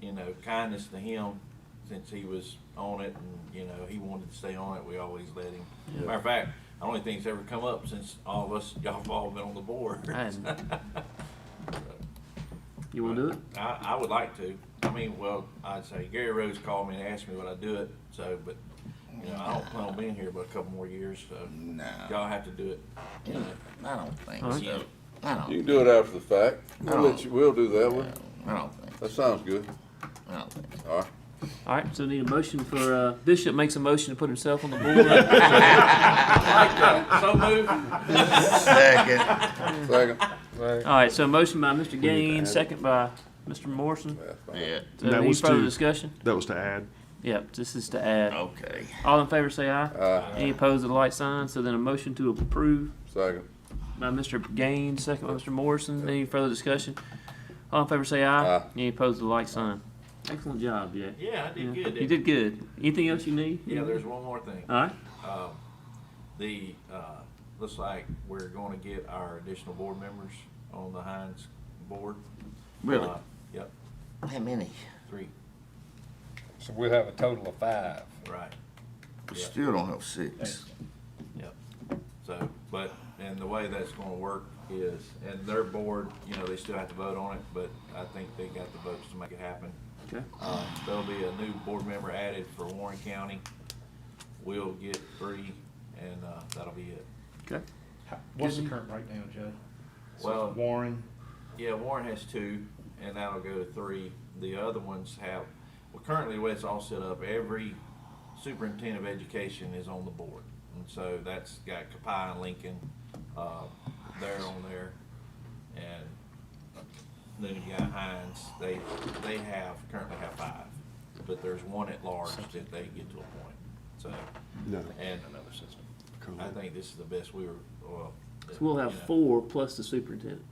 you know, kindness to him, since he was on it and, you know, he wanted to stay on it, we always let him. Matter of fact, the only thing's ever come up since all of us, y'all have all been on the board. I hadn't. You want to do it? I would like to. I mean, well, I'd say Gary Rose called me and asked me would I do it, so, but, you know, I don't plan on being here but a couple more years, so No, y'all have to do it. You know. I don't think All right. so. I You don't, can do it after the fact. We'll do that one. I don't think, That sounds good. I don't think. All right. All right. So need a motion for Bishop makes a motion to put himself on the board. So moved. Second. Second. All right. So motion by Mr. Gaines, second by Mr. Morrison. That's fine. Yeah, So That any was further to- discussion? That was to add. Yep. This is to add. okay. All in favor say aye. Aye. Any opposed with the like sign. So then a motion to approve Second. by Mr. Gaines, second by Mr. Morrison. Any further discussion? All in favor say aye. Aye. Any opposed with the like sign. Excellent job, Jack. Yeah, I did good. You did good. Anything else you need? Yeah, there's one more thing. All right. Looks like we're going to get our additional board members on the Hines board. Really? Yep, How many? 3, So we'll have a total of 5. right, We Yeah. still don't have 6. yep. So, but, and the way that's gonna work is, and their board, you know, they still have to vote on it, but I think they got the votes to make it happen. Okay. There'll be a new board member added for Warren County. We'll get 3, and, that'll be it. Okay. What's the current breakdown, Judge? So Well- Warren, Yeah, Warren has 2, and that'll go to 3. The other ones have, well, currently the way it's all set up, every superintendent of education is on the board. And so that's got Kapai and Lincoln, they're on there. And then you got Hines, they currently have 5. But there's one at large that they get to appoint, so. No. And I think this is the best we were, well. So we'll have you know, 4 plus the superintendent.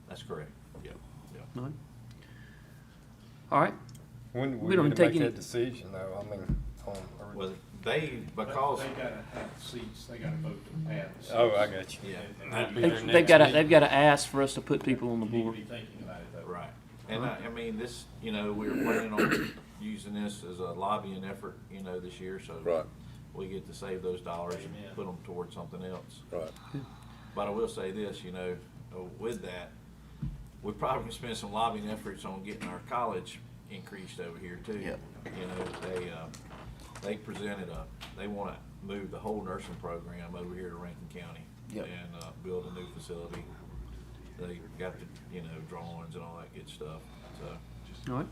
That's correct, yep. All right. All right. When We we don't need to take make any- that decision though, I mean, Well, they, because. they gotta have seats, they gotta vote to add the seats. oh, I got you. Yeah. And that'd be They, their they've next got to meeting. they've got to ask for us to put people on the We need to board. be thinking about it though. Right, and I mean, this, you know, we were planning on using this as a lobbying effort, you know, this year, so. Right. We get to save those dollars and put them towards something else. Right. But I will say this, you know, with that, we probably can spend some lobbying efforts on getting our college increased over here too. Yep. You know, they presented they wanna move the whole nursing program over here to Rankin County. Yep. and, build a new facility. They got the, drawings and all that good stuff, so. All right.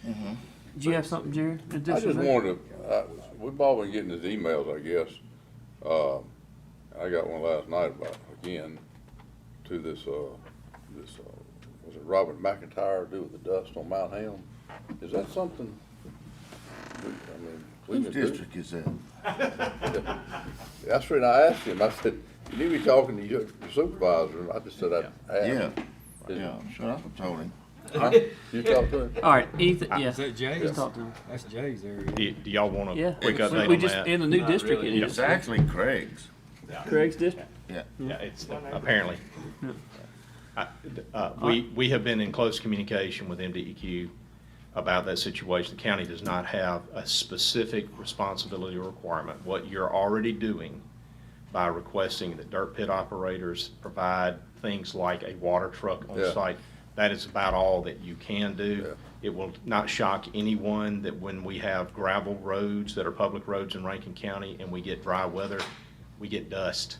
Mhm. Did you have something, Jerry? I just wanted to, we've all been getting his emails, I guess. I got one last night about, again, to this, was it Robert McIntyre do with the dust on Mount Helm? Is that something, we Whose can do? district is that? That's when I asked him, I said, you need to be talking to your supervisor, and I just said I'd ask. Yeah, sure, that's what I told him. Huh? You talked to him? All right, Ethan, yeah. Is that Jay's? Just talk to him. That's Jay's area. Do y'all want a Yeah. quick update We on just, that? in the new Not district, really. it It's is. actually Craig's. Craig's district? Yeah. Yeah, it's, apparently. We have been in close communication with MDEQ about that situation. The county does not have a specific responsibility or requirement. What you're already doing by requesting that dirt pit operators provide things like a water truck on Yeah. site, that is about all that you can do. Yeah. It will not shock anyone that when we have gravel roads that are public roads in Rankin County and we get dry weather, we get dust.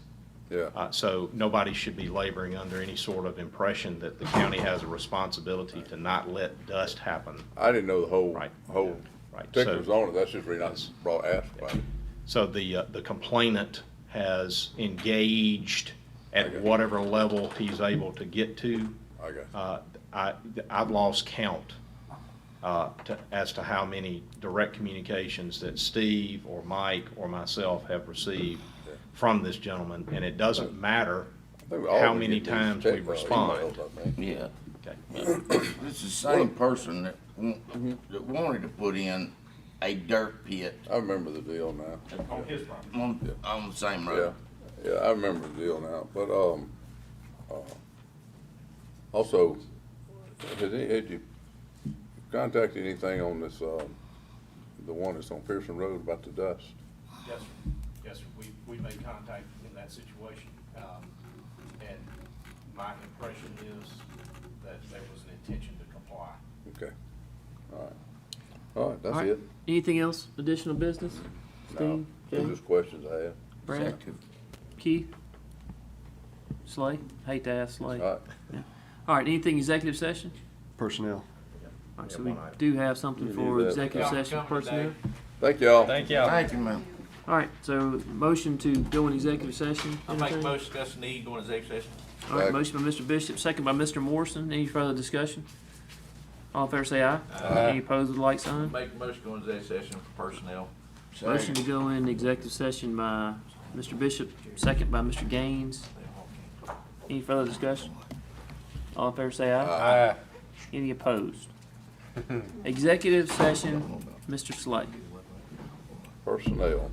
Yeah, So nobody should be laboring under any sort of impression that the county has a responsibility to not let dust happen. I didn't know the whole Right. Right. ticker was So, on it, that's just the reason I brought, asked about it. so the complainant has engaged Okay. at whatever level he's able to get to. I got you. I've lost count as to how many direct communications that Steve or Mike or myself have received from this gentleman, and it doesn't matter I think we all how would many get these times we checked by respond. emails, I think. Yeah. Okay. It's the same person that wanted to put in a dirt pit I remember the deal now. On his property. on the same Yeah, road. yeah, I remember the deal now, but, also, had you contacted anything on this, the one that's on Pearson Road about the dust? Yes, sir. Yes, sir. We made contact in that situation. And my impression is that there was an intention to comply. Okay, all right. All right, that's All right. it. Anything else, additional business? No, Steve, those are Jay, just questions I have. Brad, Keith, Slay? Hate to ask Slay. All right, All right, anything executive session? Personnel. All right, so we do have something You for need that. executive Yeah. session personnel. thank y'all. Thank y'all. Thank you, man. All right, so motion to go in executive session. I make a Entertained? motion, discuss the need, go into executive session. All right, Second. motion by Mr. Bishop, second by Mr. Morrison. Any further discussion? All in favor say aye. Aye. Any opposed with a like sign? Make a motion, go into executive session for personnel. Motion to go in executive session by Mr. Bishop, second by Mr. Gaines. Any further discussion? All in favor say aye. Aye. Any opposed? Executive session, Mr. Slay. Personnel.